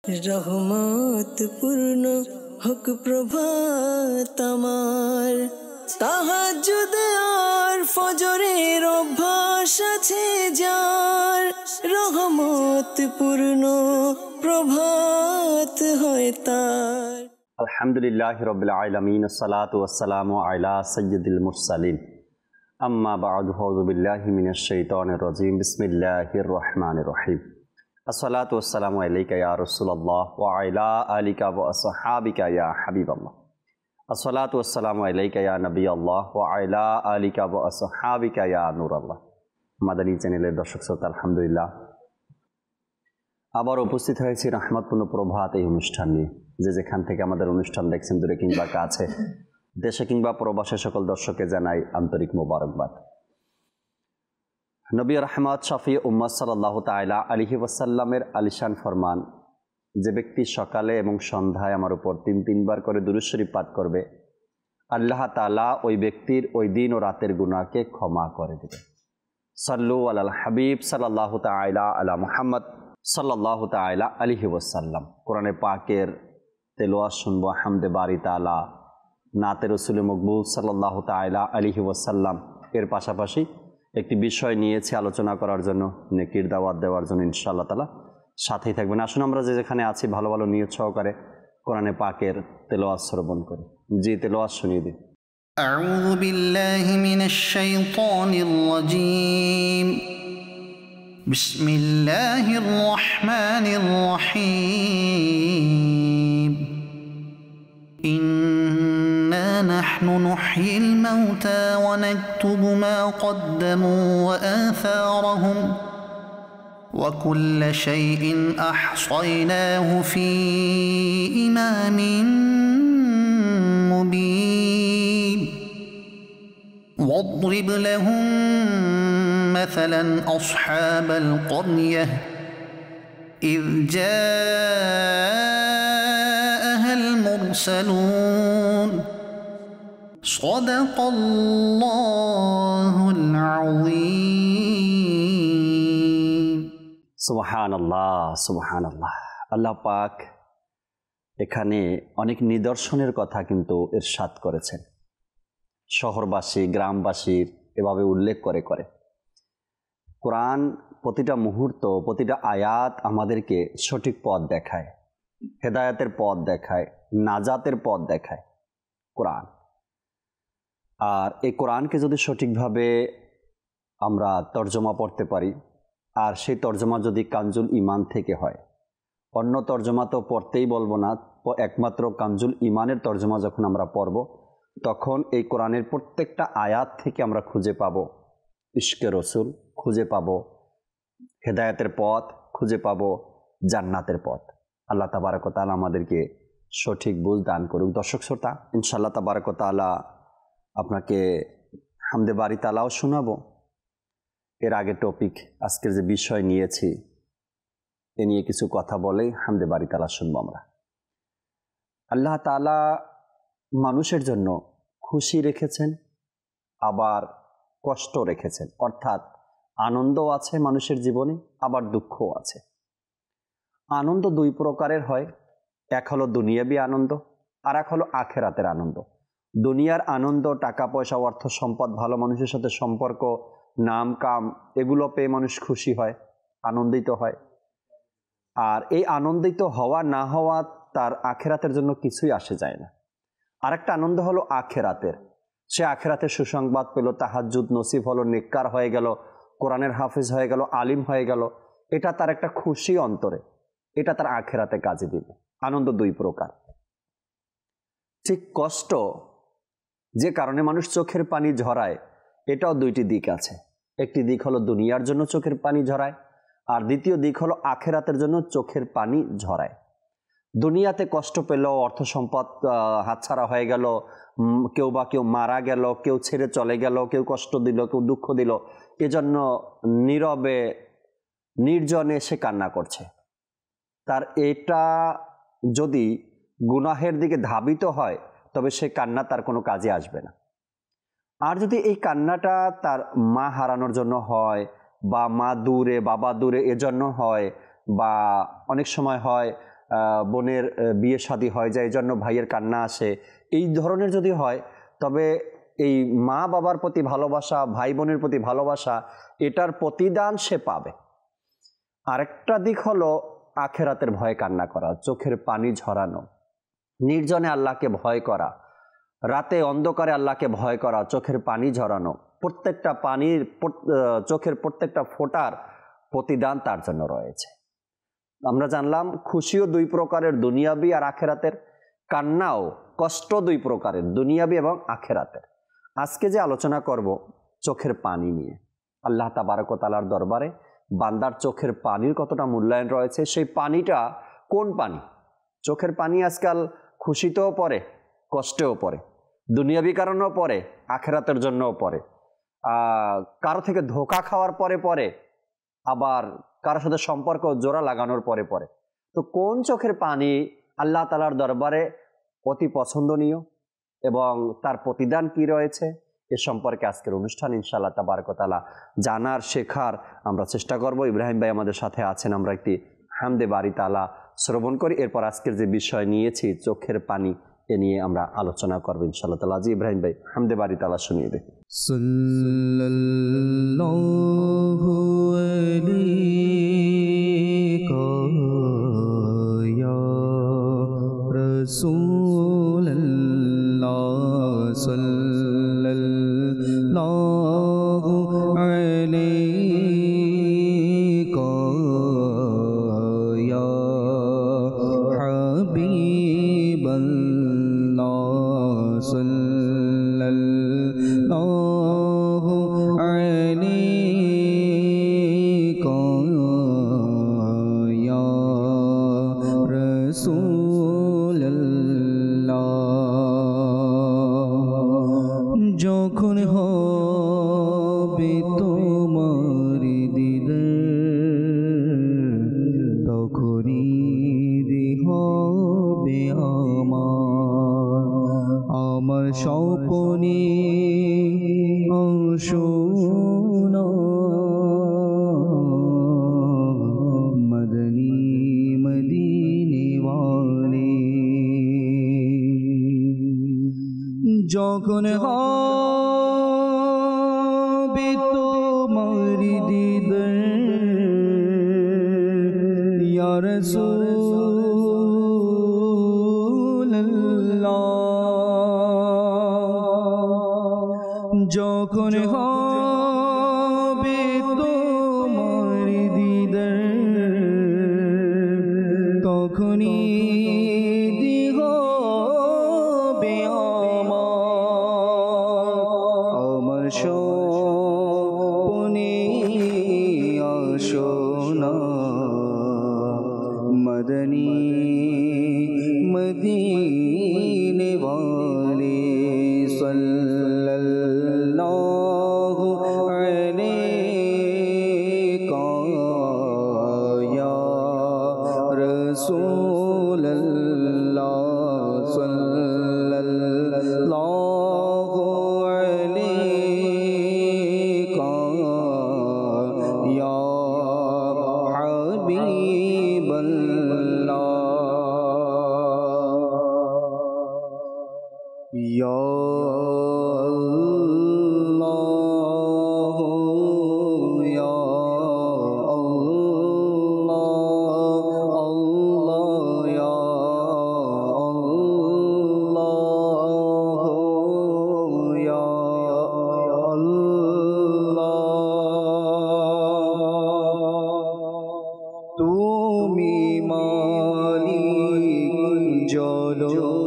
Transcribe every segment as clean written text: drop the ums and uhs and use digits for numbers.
রহমত পূর্ণ হোক প্রভাত আমার, তাহাজ্জুদ আর ফজরের অভ্যাস আছে যার, রহমত পূর্ণ প্রভাত হয় তার। আলহামদুলিল্লাহি রাব্বিল আলামিন, আসসালাতু ওয়াসসালামু আলা সাইয়্যিদিল মুরসালিন, আম্মা বা'দু, আউযু বিল্লাহি মিনাশ শাইতানির রাজীম, বিসমিল্লাহির রহমানির রহিম। আসসালাতু ওয়াসসালামু আলাইকা ইয়া রাসূলুল্লাহ ওয়া আলা আলিকা ওয়া আসহাবিকা ইয়া হাবিবাল্লাহ। আসসালাতু ওয়াসসালামু আলাইকা ইয়া নবিয়াল্লাহ ওয়া আলা আলিকা ওয়া আসহাবিকা ইয়া নূরাল্লাহ। মাদানী চ্যানেলের দর্শক শ্রোতা, আলহামদুলিল্লাহ আবার উপস্থিত হয়েছি রহমতপূর্ণ প্রভাত এই অনুষ্ঠান নিয়ে। যে যেখান থেকে আমাদের অনুষ্ঠান দেখছেন, দূরে কিংবা কাছে, দেশে কিংবা প্রবাসে, সকল দর্শককে জানাই আন্তরিক মোবারকবাদ। নবী রহমত শফি উম্মত সাল্লাল্লাহু তাআলা আলাইহি ওয়াসাল্লামের আলিশান ফরমান, যে ব্যক্তি সকালে এবং সন্ধ্যায় আমার উপর তিনবার করে দুরূদ শরীফ পাঠ করবে, আল্লাহ তাআলা ওই ব্যক্তির ওই দিন ও রাতের গুনাহকে ক্ষমা করে দেবে। সাল্লু আলাল হাবিব সাল্লাল্লাহু তাআলা আলা মুহাম্মদ সাল্লাল্লাহু তাআলা আলাইহি ওয়াসাল্লাম। কোরআনে পাকের তেলাওয়াত শুনবো, হামদে বারি তাআলা, নাতে রাসূল মকবুল সাল্লাল্লাহু তাআলা আলাইহি ওয়াসাল্লাম। এর পাশাপাশি একটি বিষয় নিয়েছি আলোচনা করার জন্য, নেকির দাওয়াত দেওয়ার জন্য। ইনশাআল্লাহ তাআলা সাথেই থাকবেন। আসুন আমরা যে যেখানে আছি ভালো ভালো নিয়ত সহকারে কোরআনে পাকের তেলাওয়াত শ্রবণ করি। জি, তেলাওয়াত শুনিয়ে দিন। আউযু বিল্লাহি মিনাশ শাইতানির রাজীম। বিসমিল্লাহির রহমানির রহিম। ইন্না নাহনু নুহয়িল মাউতা ওয়া নাকতুবু মা কদ্দামু ওয়া আথারহুম ওয়া কুল্লা শাইইন আহসায়নাহু ফি ইমামিন মুবিন। واضرب لهم مثلا أصحاب القرية إذ جاءها المرسلون صدق الله العظيم। সুবহানাল্লাহ, সুবহানাল্লাহ। আল্লাহ পাক এখানে অনেক নিদর্শনের কথা কিন্তু ইরশাদ করেছেন। শহরবাসী, গ্রামবাসীর এভাবে উল্লেখ করে করে কোরআন প্রতিটা মুহূর্ত, প্রতিটা আয়াত আমাদেরকে সঠিক পথ দেখায়, হেদায়েতের পথ দেখায়, নাজাতের পথ দেখায় কোরআন। আর এই কোরআনকে যদি সঠিকভাবে আমরা তর্জমা পড়তে পারি, আর সেই তর্জমা যদি কানজুল ইমান থেকে হয়, অন্য তর্জমা তো পড়তেই বলবো না, একমাত্র কানজুল ইমানের তর্জমা যখন আমরা পড়ব, তখন এই কোরআনের প্রত্যেকটা আয়াত থেকে আমরা খুঁজে পাবো ইশকে রসুল, খুঁজে পাবো হেদায়েতের পথ, খুঁজে পাবো জান্নাতের পথ। আল্লাহ তাবারক ওয়া তাআলা আমাদেরকে সঠিক বুঝ দান করুক। দর্শক শ্রোতা, ইনশাআল্লাহ তাবারক ওয়া তাআলা আপনাকে হামদে বারি তাআলাও শোনাবো। এর আগে টপিক, আজকের যে বিষয় নিয়েছি এ নিয়ে কিছু কথা বলেই হামদে বারি তাআলা শুনবো আমরা। আল্লাহ তাআলা মানুষের জন্য খুশি রেখেছেন, আবার কষ্ট রেখেছেন, অর্থাৎ আনন্দ আছে মানুষের জীবনে, আবার দুঃখও আছে। আনন্দ দুই প্রকারের হয়, এক হলো দুনিয়াবী আনন্দ, আর এক হলো আখেরাতের আনন্দ। দুনিয়ার আনন্দ, টাকা পয়সা, অর্থ সম্পদ, ভালো মানুষের সাথে সম্পর্ক, নাম কাম, এগুলো পেয়ে মানুষ খুশি হয়, আনন্দিত হয়। আর এই আনন্দিত হওয়া না হওয়া তার আখেরাতের জন্য কিছুই আসে যায় না। আরেকটা আনন্দ হলো আখেরাতের, সে আখেরাতের সুসংবাদ পেল, তাহাজ্জুদ নসিব হলো, নেককার হয়ে গেল, কোরআনের হাফিজ হয়ে গেল, আলিম হয়ে গেল, এটা তার একটা খুশি অন্তরে, এটা তার আখেরাতে কাজে দিবে। আনন্দ দুই প্রকার। ঠিক কষ্ট, যে কারণে মানুষ চোখের পানি ঝরায়, এটাও দুইটি দিক আছে। একটি দিক হলো দুনিয়ার জন্য চোখের পানি ঝরায়, আর দ্বিতীয় দিক হলো আখেরাতের জন্য চোখের পানি ঝরায়। দুনিয়াতে কষ্ট পেল, অর্থ সম্পদ হাতছাড়া হয়ে গেল, কেউ মারা গেল, কেউ ছেড়ে চলে গেল, কেউ কষ্ট দিল, কেউ দুঃখ দিল, এজন্য নীরবে নির্জনে সে কান্না করছে। তার এটা যদি গুনাহের দিকে ধাবিত হয়, তবে সে কান্না তার কোনো কাজে আসবে না। আর যদি এই কান্নাটা তার মা হারানোর জন্য হয়, বা মা দূরে, বাবা দূরে, এজন্য হয়, বা অনেক সময় হয় বোনের বিয়ে শাদী হয়ে যায়, এই জন্য ভাইয়ের কান্না আসে, এই ধরনের যদি হয়, তবে এই মা বাবার প্রতি ভালোবাসা, ভাই বোনের প্রতি ভালোবাসা, এটার প্রতিদান সে পাবে। আরেকটা দিক হলো আখেরাতের ভয়ে কান্না করা, চোখের পানি ঝরানো, নির্জনে আল্লাহকে ভয় করা, রাতে অন্ধকারে আল্লাহকে ভয় করা, চোখের পানি ঝরানো, প্রত্যেকটা পানির চোখের প্রত্যেকটা ফোঁটার প্রতিদান তার জন্য রয়েছে। আমরা জানলাম খুশিও দুই প্রকারের, দুনিয়াবি আর আখেরাতের, কান্নাও কষ্ট দুই প্রকারের, দুনিয়াবি এবং আখেরাতের। আজকে যে আলোচনা করব চোখের পানি নিয়ে, আল্লাহ তাবারক ওয়া তাআলার দরবারে বান্দার চোখের পানির কতটা মূল্যায়ন রয়েছে, সেই পানিটা কোন পানি? চোখের পানি আজকাল খুশিতেও পড়ে, কষ্টেও পড়ে, দুনিয়াবি কারণেও পড়ে, আখেরাতের জন্যও পড়ে, কারো থেকে ধোঁকা খাওয়ার পরে পড়ে, আবার কারোর সাথে সম্পর্ক জোড়া লাগানোর পরে পড়ে। তো কোন চোখের পানি আল্লাহ তাআলার দরবারে অতি পছন্দনীয় এবং তার প্রতিদান কি রয়েছে, এ সম্পর্কে আজকের অনুষ্ঠান ইনশাআল্লাহ তাবারক ওয়া তাআলা জানার, শেখার আমরা চেষ্টা করব। ইব্রাহিম ভাই আমাদের সাথে আছেন, আমরা একটি হামদে বারি তাআলা শ্রবণ করি, এরপর আজকের যে বিষয় নিয়েছি চোখের পানি, এ নিয়ে আমরা আলোচনা করব ইনশাআল্লাহ তাআলা। জি ইব্রাহিম ভাই, হামদে বারি তাআলা শুনিয়ে দেন। সাল্লাল্লাহু আলাইকা ইয়া রাসূলুল্লাহ, সাল্লাল্লাহু আলাইকা ইয়া হাবিবাল্লাহ, সাল্লাল্লাহু আলাইকা ইয়া রাসূলুল্লাহ। যখন হবে তোমার দিদার, তখনই হবে আমার স্বপ্নে অংশনা মদনী মদিনে ওয়ালে। যখন হবে তোমার দিদার ইয়া রাসূলুল্লাহ, যখন হবে তোমার দিদার, তখনই হবে আমার স্বপ্নে আসনা মদনী মদিনে ওয়ালে, সাল্লাল্লাহু আলাইকা ইয়া রাসূলুল্লাহ, সাল্লাল্লাহু আলাইকা ইয়া হাবিবাল্লাহ, ইয়া তুমি মালিক জলস্থলের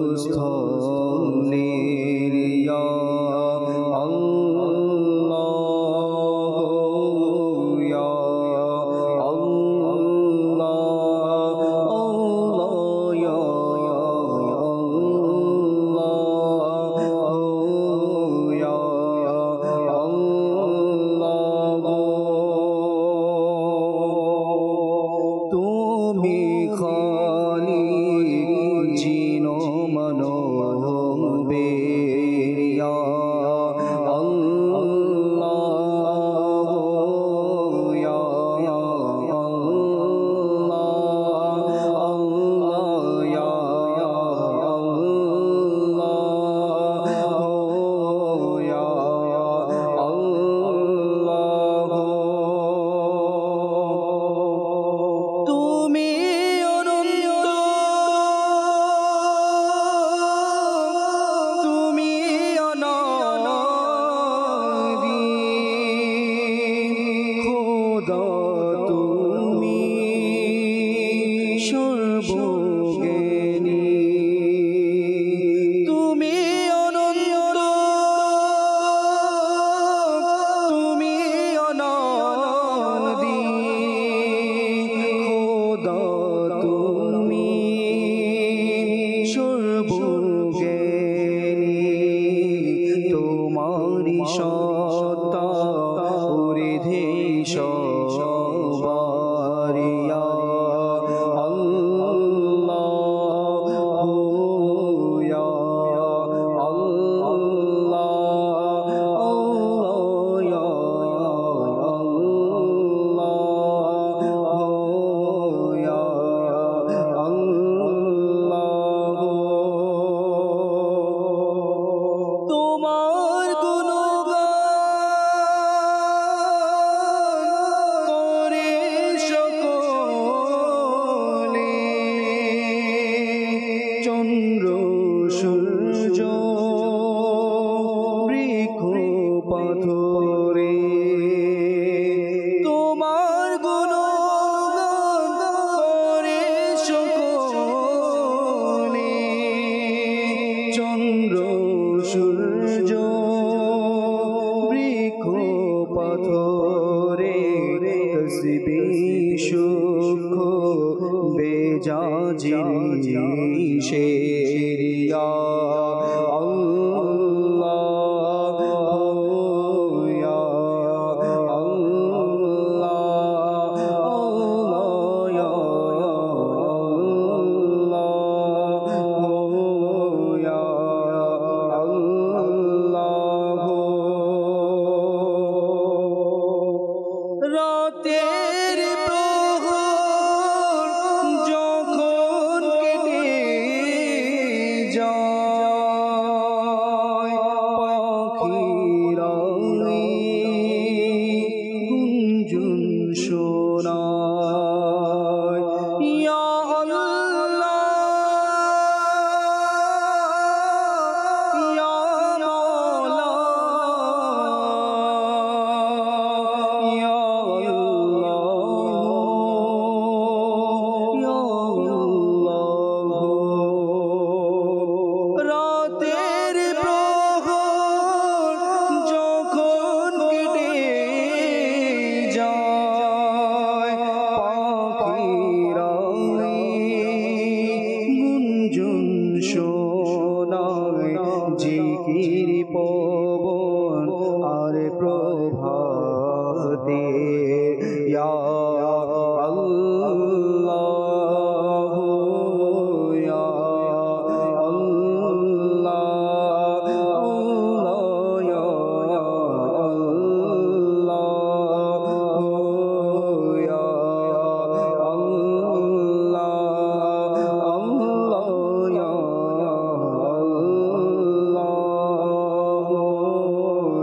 সর্বজ্ঞানী তুমি অনন্ত তুমি অনাদি খোদা তুমি সর্বজ্ঞানী তোমারি সত্তা পরিধি সবারিয়া চন্দ্র সূর্য বৃক্ষ পাথরে তোমার গুণগান করে সকলে চন্দ্র সূর্য বৃক্ষ পাথরে তসবিহ সুখ বেজাজি শেরিয়া আল্লাহ ইয়া আল্লাহ আল্লাহ ইয়া আল্লাহ ইয়া আল্লাহ রাতের প্রহর যখন কেটে যায় পাখিরা গুঞ্জন শোনায় ইয়া আল্লাহ ইয়া মাওলা ইয়া রাতের প্রহর যখন কেটে যায় পাখিরা গুঞ্জন শোনায় জিকির পবন আর প্রভাতে ইয়া আল্লাহ ইয়া আল্লাহ আল্লাহ ইয়া আল্লাহ ইয়া আল্লাহ আল্লাহ ইয়া আল্লাহ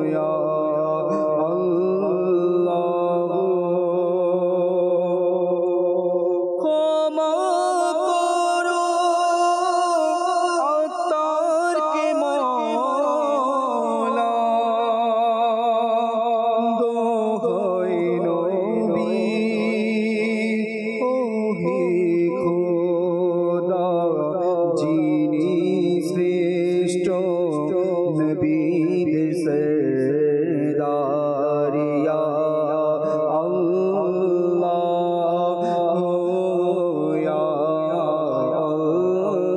ইয়া আল্লাহ ক্ষমা করো আত্মারকে মওলা দোহাই নবী ওহে খোদা যিনি শ্রেষ্ঠ নবীদের সরদারিয়া আল্লাহ ইয়া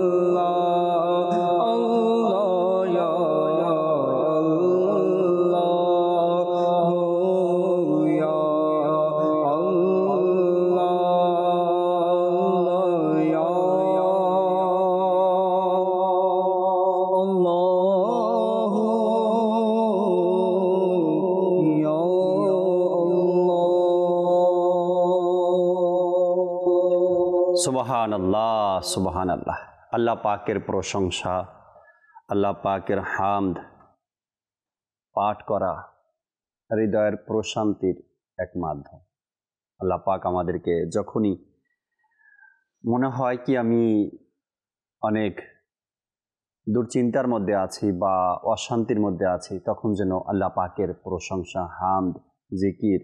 আল্লাহ আল্লাহ ইয়া আল্লাহ ইয়া আল্লাহ ইয়া সুবহানাল্লাহ সুবহানাল্লাহ। আল্লাহ পাকের প্রশংসা, আল্লাহ পাকের হামদ পাঠ করা হৃদয়ের প্রশান্তির এক মাধ্যম। আল্লাহ পাক আমাদেরকে যখনই মনে হয় কি আমি অনেক দুশ্চিন্তার মধ্যে আছি বা অশান্তির মধ্যে আছি, তখন যেন আল্লাহ পাকের প্রশংসা, হামদ, জিকির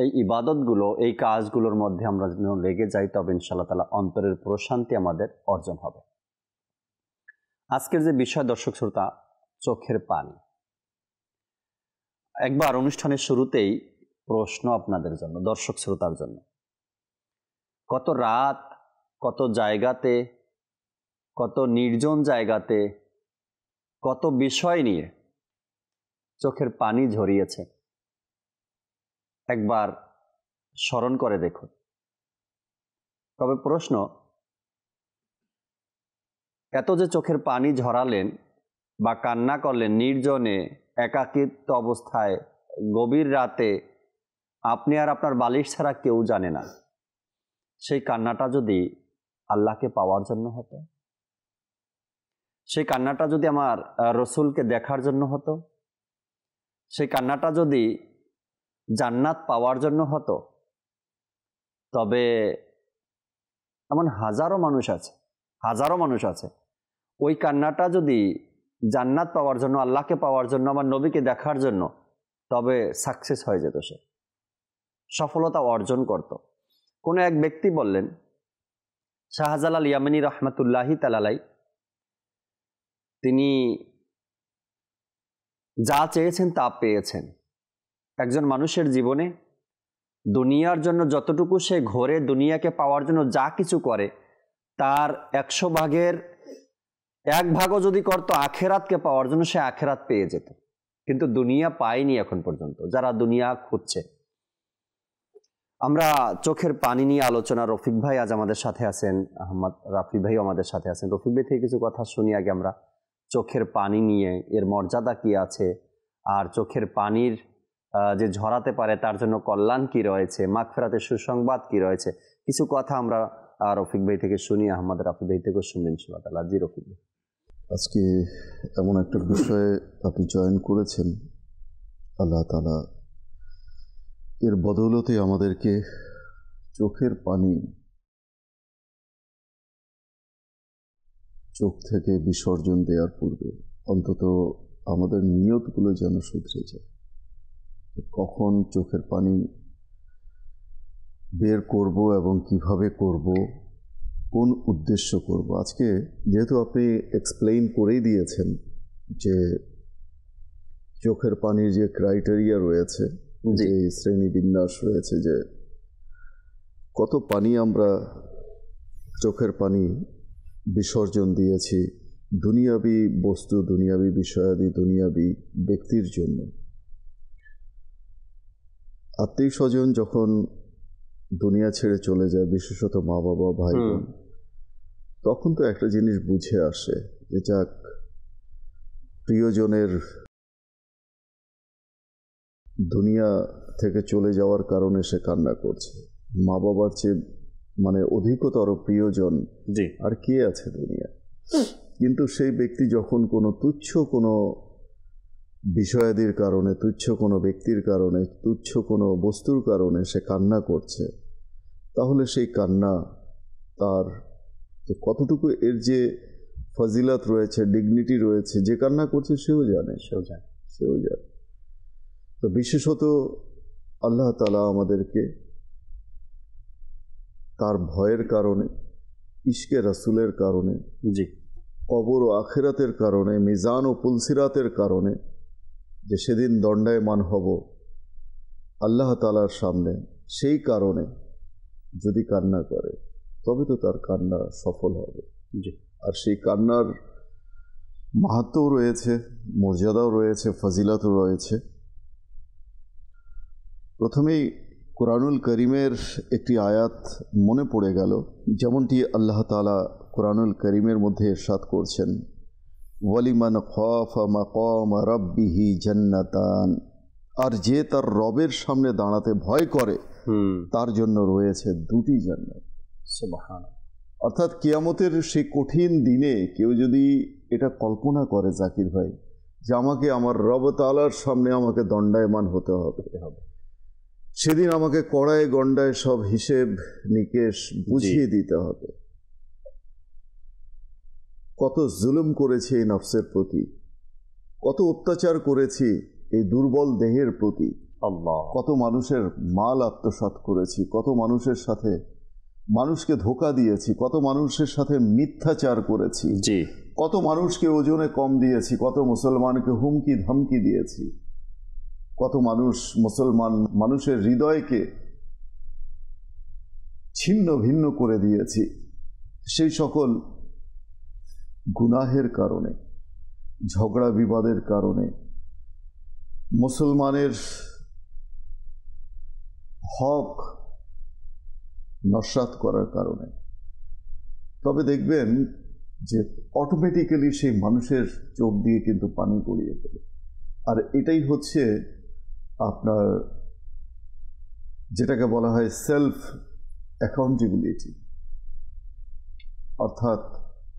এই ইবাদতগুলো, এই কাজগুলোর মধ্যে আমরা যেন লেগে যাই, তবে ইনশাআল্লাহ তাআলা অন্তরের প্রশান্তি আমাদের অর্জন হবে। আজকের যে বিষয় দর্শক শ্রোতা, চোখের পানি। একবার অনুষ্ঠানের শুরুতেই প্রশ্ন আপনাদের জন্য, দর্শক শ্রোতার জন্য। কত রাত, কত জায়গাতে, কত নির্জন জায়গাতে, কত বিষয় নিয়ে চোখের পানি ঝরিয়েছে, একবার স্মরণ করে দেখুন। তবে প্রশ্ন, এত যে চোখের পানি ঝরালেন বা কান্না করলেন নির্জনে, একাকিত্ব অবস্থায়, গভীর রাতে, আপনি আর আপনার বালিশ ছাড়া কেউ জানে না, সেই কান্নাটা যদি আল্লাহকে পাওয়ার জন্য হতো, সেই কান্নাটা যদি আমার রসুলকে দেখার জন্য হতো, সেই কান্নাটা যদি জান্নাত পাওয়ার জন্য হতো, তবে এমন হাজারো মানুষ আছে ওই কান্নাটা যদি জান্নাত পাওয়ার জন্য, আল্লাহকে পাওয়ার জন্য, আমার নবীকে দেখার জন্য, তবে সাকসেস হয়ে যেত, সে সফলতা অর্জন করত। কোনো এক ব্যক্তি বললেন, শাহজালাল ইয়ামানি রহমতুল্লাহি তাআলাই, তিনি যা চেয়েছেন তা পেয়েছেন। একজন মানুষের জীবনে দুনিয়ার জন্য যতটুকু সে ঘোরে, দুনিয়াকে পাওয়ার জন্য যা কিছু করে, তার 100 ভাগের 1 ভাগও যদি করতো আখেরাতকে পাওয়ার জন্য, সে আখেরাত পেয়ে যেত। কিন্তু দুনিয়া পায়নি এখন পর্যন্ত, যারা দুনিয়া খুঁজছে। আমরা চোখের পানি নিয়ে আলোচনা, রফিক ভাই আজ আমাদের সাথে আছেন, আহমদ রাফি ভাইও আমাদের সাথে আছেন। রফিক ভাই থেকে কিছু কথা শুনি আগে আমরা চোখের পানি নিয়ে, এর মর্যাদা কি আছে, আর চোখের পানির যে ঝরাতে পারে তার জন্য কল্যাণ কি রয়েছে, মাগফিরাতের সুসংবাদ কি রয়েছে, কিছু কথা আমরা রফিক ভাই থেকে শুনি, আহমদ রাফি ভাই থেকেও শুনবেন ইনশাআল্লাহ তাআলা। জি রফিক ভাই। আজকে এমন একটা বিষয়ে আপনি জয়েন করেছেন, আল্লাহ তাআলা এর বদৌলতে আমাদেরকে চোখের পানি চোখ থেকে বিসর্জন দেওয়ার পূর্বে অন্তত আমাদের নিয়তগুলো যেন শুধরে যায়। কখন চোখের পানি বের করব এবং কিভাবে করব, কোন উদ্দেশ্য করব। আজকে যেহেতু আপনি এক্সপ্লেইন করেই দিয়েছেন যে চোখের পানির যে ক্রাইটেরিয়া রয়েছে, যে শ্রেণী বিন্যাস রয়েছে, যে কত পানি আমরা চোখের পানি বিসর্জন দিয়েছি দুনিয়াবি বস্তু, দুনিয়াবি বিষয়াদি, দুনিয়াবি ব্যক্তির জন্য। আত্মীয় স্বজন যখন দুনিয়া ছেড়ে চলে যায়, বিশেষত মা বাবা, ভাই বোন, তখন তো একটা জিনিস বুঝে আসে যে যাক, প্রিয়জনের দুনিয়া থেকে চলে যাওয়ার কারণে সে কান্না করছে। মা বাবার চেয়ে অধিকতর প্রিয়জন আর কে আছে দুনিয়া। কিন্তু সেই ব্যক্তি যখন কোনো তুচ্ছ কোনো বিষয়াদির কারণে, তুচ্ছ কোনো ব্যক্তির কারণে, তুচ্ছ কোনো বস্তুর কারণে সে কান্না করছে, তাহলে সেই কান্না তার যে কতটুকু এর যে ফজিলত রয়েছে, ডিগনিটি রয়েছে, যে কান্না করছে সেও জানে। তো বিশেষত আল্লাহ তাআলা আমাদেরকে তার ভয়ের কারণে, ইশকে রাসূলের কারণে, কবর ও আখিরাতের কারণে, মিজান ও পুলসিরাতের কারণে, যে সেদিন দণ্ডায়মান হব আল্লাহ তাআলার সামনে, সেই কারণে যদি কান্না করে তবে তো তার কান্না সফল হবে। আর সেই কান্নার মাহাত্ম্যও রয়েছে, মর্যাদাও রয়েছে, ফজিলতও রয়েছে। প্রথমেই কুরআনুল করিমের একটি আয়াত মনে পড়ে গেল, যেমনটি আল্লাহ তাআলা কুরআনুল করিমের মধ্যে ইরশাদ করছেন, ওয়ালিমান খাফা মাকাম রাব্বিহি জান্নাতান, আর যে তার রবের সামনে দাঁড়াতে ভয় করে তার জন্য রয়েছে 2টি জান্নাত। সুবহানাল্লাহ। অর্থাৎ কিয়ামতের সেই কঠিন দিনে কেউ যদি এটা কল্পনা করে, জাকির ভাই, যে আমাকে আমার রব তাআলার সামনে আমাকে দণ্ডায়মান হতে হবে, সেদিন আমাকে কড়ায় গণ্ডায় সব হিসেব নিকেশ বুঝিয়ে দিতে হবে। কত জুলুম করেছি এই নফসের প্রতি, কত অত্যাচার করেছি এই দুর্বল দেহের প্রতি, আল্লাহ, কত মানুষের মাল আত্মসাৎ করেছি, কত মানুষের সাথে মানুষকে ধোঁকা দিয়েছি, কত মানুষের সাথে মিথ্যাচার করেছি, জি, কত মানুষকে ওজনে কম দিয়েছি, কত মুসলমানকে হুমকি ধমকি দিয়েছি, কত মানুষের হৃদয়কে ছিন্ন ভিন্ন করে দিয়েছি। সেই সকল গুনাহের কারণে, ঝগড়া বিবাদের কারণে, মুসলমানের হক নস্যাৎ করার কারণে, তবে দেখবেন যে অটোমেটিক্যালি সেই মানুষের চোখ দিয়ে কিন্তু পানি গড়িয়ে পড়ে। আর এটাই হচ্ছে আপনার যেটাকে বলা হয় সেলফ অ্যাকাউন্টেবিলিটি, অর্থাৎ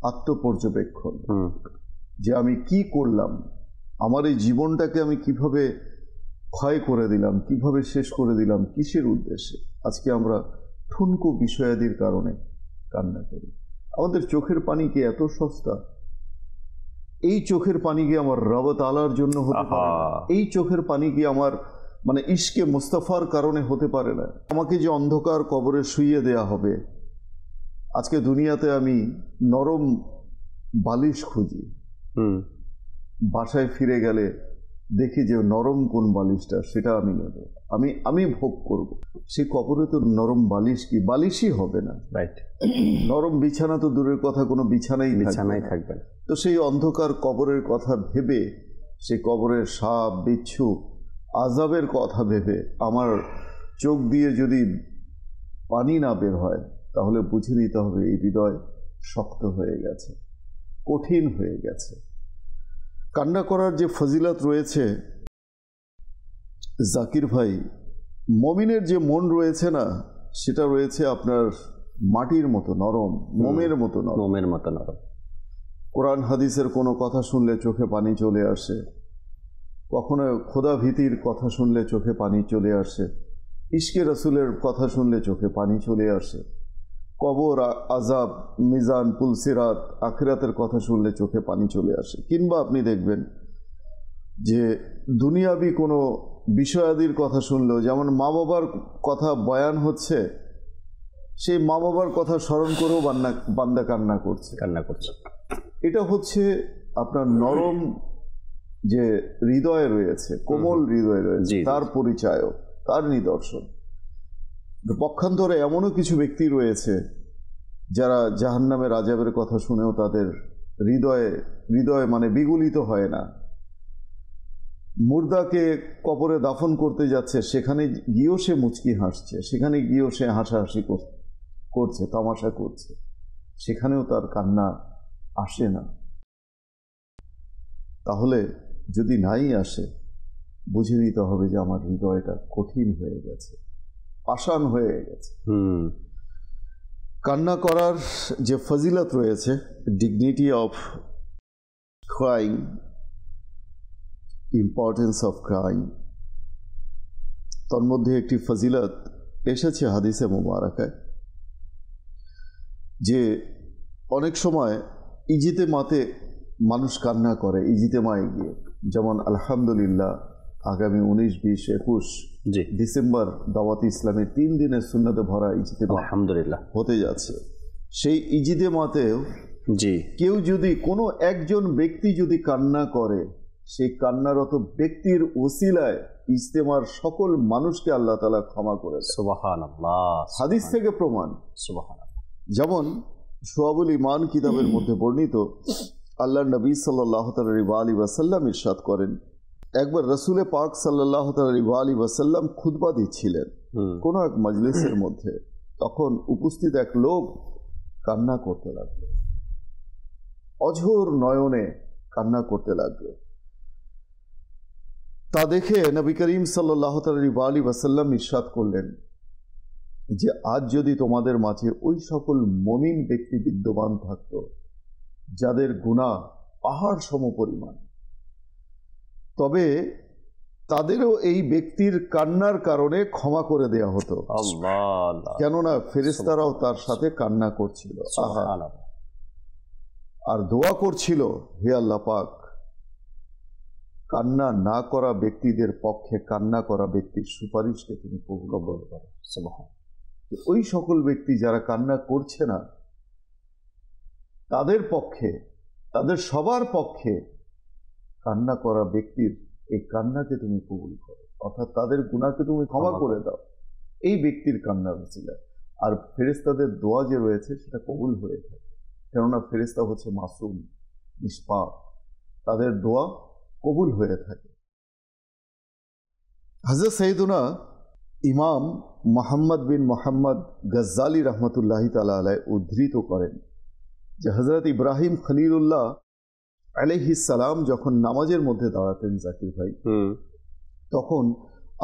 আত্মপর্যবেক্ষণ, যে আমি কি করলাম, আমার এই জীবনটাকে আমি কিভাবে ক্ষয় করে দিলাম, কিভাবে শেষ করে দিলাম, কিসের উদ্দেশ্যে। আজকে আমরা ঠুনকো বিষয়াদির কারণে কান্না করি। আমাদের চোখের পানি কি এত সস্তা? এই চোখের পানি কি আমার রব তাআলার জন্য হতে পারে না? এই চোখের পানি কি আমার ইশকে মুস্তাফার কারণে হতে পারে না? আমাকে যে অন্ধকার কবরে শুইয়ে দেয়া হবে, আজকে দুনিয়াতে আমি নরম বালিশ খুঁজি, বাসায় ফিরে গেলে দেখি যে নরম কোন বালিশটা, সেটা আমি নেব, আমি ভোগ করব। সেই কবরে তো নরম বালিশ কি, বালিশই হবে না, রাইট। নরম বিছানা তো দূরের কথা, কোনো বিছানাই থাকবে না। তো সেই অন্ধকার কবরের কথা ভেবে, সেই কবরের সাপ বিচ্ছু আযাবের কথা ভেবে আমার চোখ দিয়ে যদি পানি না বের হয়, তাহলে বুঝে নিতে হবে এই হৃদয় শক্ত হয়ে গেছে, কঠিন হয়ে গেছে। কান্না করার যে ফজিলত রয়েছে জাকির ভাই, মমিনের যে মন রয়েছে না, সেটা রয়েছে আপনার মাটির মতো নরম, মোমের মতো নরম। কোরআন হাদিসের কোনো কথা শুনলে চোখে পানি চলে আসে, কখনো খোদা ভীতির কথা শুনলে চোখে পানি চলে আসে, ইশকে রাসূলের কথা শুনলে চোখে পানি চলে আসে, কবর আযাব, মিজান, পুলসিরাত, আখিরাতের কথা শুনলে চোখে পানি চলে আসে। কিংবা আপনি দেখবেন যে দুনিয়াবি কোনো বিষয়াদির কথা শুনলেও, যেমন মা বাবার কথা বয়ান হচ্ছে, সেই মা বাবার কথা স্মরণ করেও বান্দা কান্না করছে। এটা হচ্ছে আপনার নরম যে হৃদয় রয়েছে, কোমল হৃদয় রয়েছে, তার পরিচয়ও, তার নিদর্শন। পক্ষান্তরে এমনও কিছু ব্যক্তি রয়েছে যারা জাহান্নামের আযাবের কথা শুনেও তাদের হৃদয় বিগলিত হয় না। মুর্দাকে কবরে দাফন করতে যাচ্ছে, সেখানে গিয়েও সে মুচকি হাসছে, সেখানে গিয়েও সে হাসাহাসি করছে, তামাশা করছে, সেখানেও তার কান্না আসে না। তাহলে যদি নাই আসে, বুঝে নিতে হবে যে আমার হৃদয়টা কঠিন হয়ে গেছে, পাষাণ হয়ে গেছে। কান্না করার যে ফজিলত রয়েছে, dignity of crying, importance of crying, তার মধ্যে একটি ফজিলত এসেছে হাদিসে মুবারাকায়, যে অনেক সময় ইজতেমাতে মানুষ কান্না করে, ইজতেমায় গিয়ে। যেমন আলহামদুলিল্লাহ আগামী 19, 20, 21 ডিসেম্বর দাওয়াত ইসলামের 3 দিনের সুন্নতে ভরা ইজতেমা আলহামদুলিল্লাহ হতে যাচ্ছে। সেই ইজতেমাতেও কেউ যদি, কোনো একজন ব্যক্তি যদি কান্না করে, সেই কান্নারত ব্যক্তির ওসিলায় ইজতেমার সকল মানুষকে আল্লাহ তাআলা ক্ষমা করেছে। সুবহানাল্লাহ, হাদিস থেকে প্রমাণ। সুবহানাল্লাহ। যেমন শুআবুল ঈমান কিতাবের মধ্যে বর্ণিত, আল্লাহর নবী সাল্লাল্লাহু আলাইহি ওয়াসাল্লাম ইরশাদ করেন, একবার রাসূলে পাক সাল্লাল্লাহু আলাইহি ওয়াসাল্লাম খুতবা দিচ্ছিলেন কোনো এক মজলিসের মধ্যে। তখন উপস্থিত এক লোক কান্না করতে লাগলো, অঝোর নয়নে কান্না করতে লাগলো। তা দেখে নবী করিম সাল্লাল্লাহু আলাইহি ওয়াসাল্লাম ইরশাদ করলেন যে আজ যদি তোমাদের মাঝে ওই সকল মুমিন ব্যক্তি বিদ্যমান থাকত যাদের গুনাহ পাহাড় সমপরিমাণ, তবে তাদেরও এই ব্যক্তির কান্নার কারণে ক্ষমা করে দেয়া হতো। কেননা ফেরেশতারাও তার সাথে কান্না করছিল আর দোয়া করছিল, হে আল্লাহ পাক, কান্না না করা ব্যক্তিদের পক্ষে কান্না করা ব্যক্তির সুপারিশকে তুমি কবুল করো। ওই সকল ব্যক্তি যারা কান্না করছে না তাদের পক্ষে, তাদের সবার পক্ষে কান্না করা ব্যক্তির এই কান্নাকে তুমি কবুল করো, অর্থাৎ তাদের গুনাহকে তুমি ক্ষমা করে দাও এই ব্যক্তির কান্নার ওসিলা। আর ফেরেশতাদের দোয়া যে রয়েছে সেটা কবুল হয়ে থাকে, কেননা ফেরেশতা হচ্ছে মাসুম, নিষ্পাপ, তাদের দোয়া কবুল হয়ে থাকে। হযরত সাইয়্যিদুনা ইমাম মুহাম্মদ বিন মুহাম্মদ গজ্জালি রহমতুল্লাহি তাআলা আলাইহি উদ্ধৃত করেন যে হযরত ইব্রাহিম খলিলুল্লাহ আলাইহিস সালাম যখন নামাজের মধ্যে দাঁড়াতেন জাকির ভাই, তখন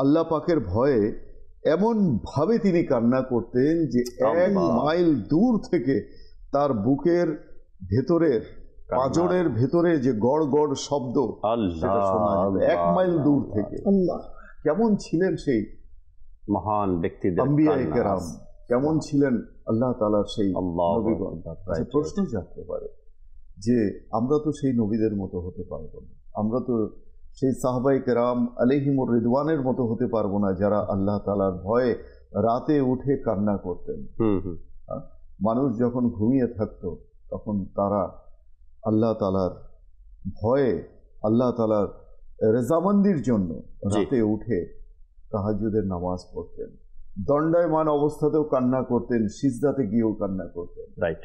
আল্লাহ পাকের ভয়ে এমন ভাবে তিনি কান্না করতেন যে 1 মাইল দূর থেকে তার বুকের ভেতরের পাঁজরের ভেতরে যে গড় গড় শব্দ সেটা শোনা যেত 1 মাইল দূর থেকে। কেমন ছিলেন সেই মহান ব্যক্তিদের, আম্বিয়ায়ে কেরাম, কেমন ছিলেন আল্লাহ তাআলার সেই নবীগণ। প্রশ্ন জাগতে পারে যে আমরা তো সেই নবীদের মতো হতে পারবো না, আমরা তো সেই সাহাবায়ে কেরাম আলাইহিমুর রিদওয়ানের মতো হতে পারবো না যারা আল্লাহ তাআলার ভয়ে রাতে উঠে কান্না করতেন। মানুষ যখন ঘুমিয়ে থাকতো তখন তারা আল্লাহ তাআলার ভয়ে, আল্লাহ তাআলার রেজামন্দির জন্য রাতে উঠে তাহাজ্জুদের নামাজ পড়তেন, দণ্ডায়মান অবস্থাতেও কান্না করতেন, সিজদাতে গিয়েও কান্না করতেন, রাইট,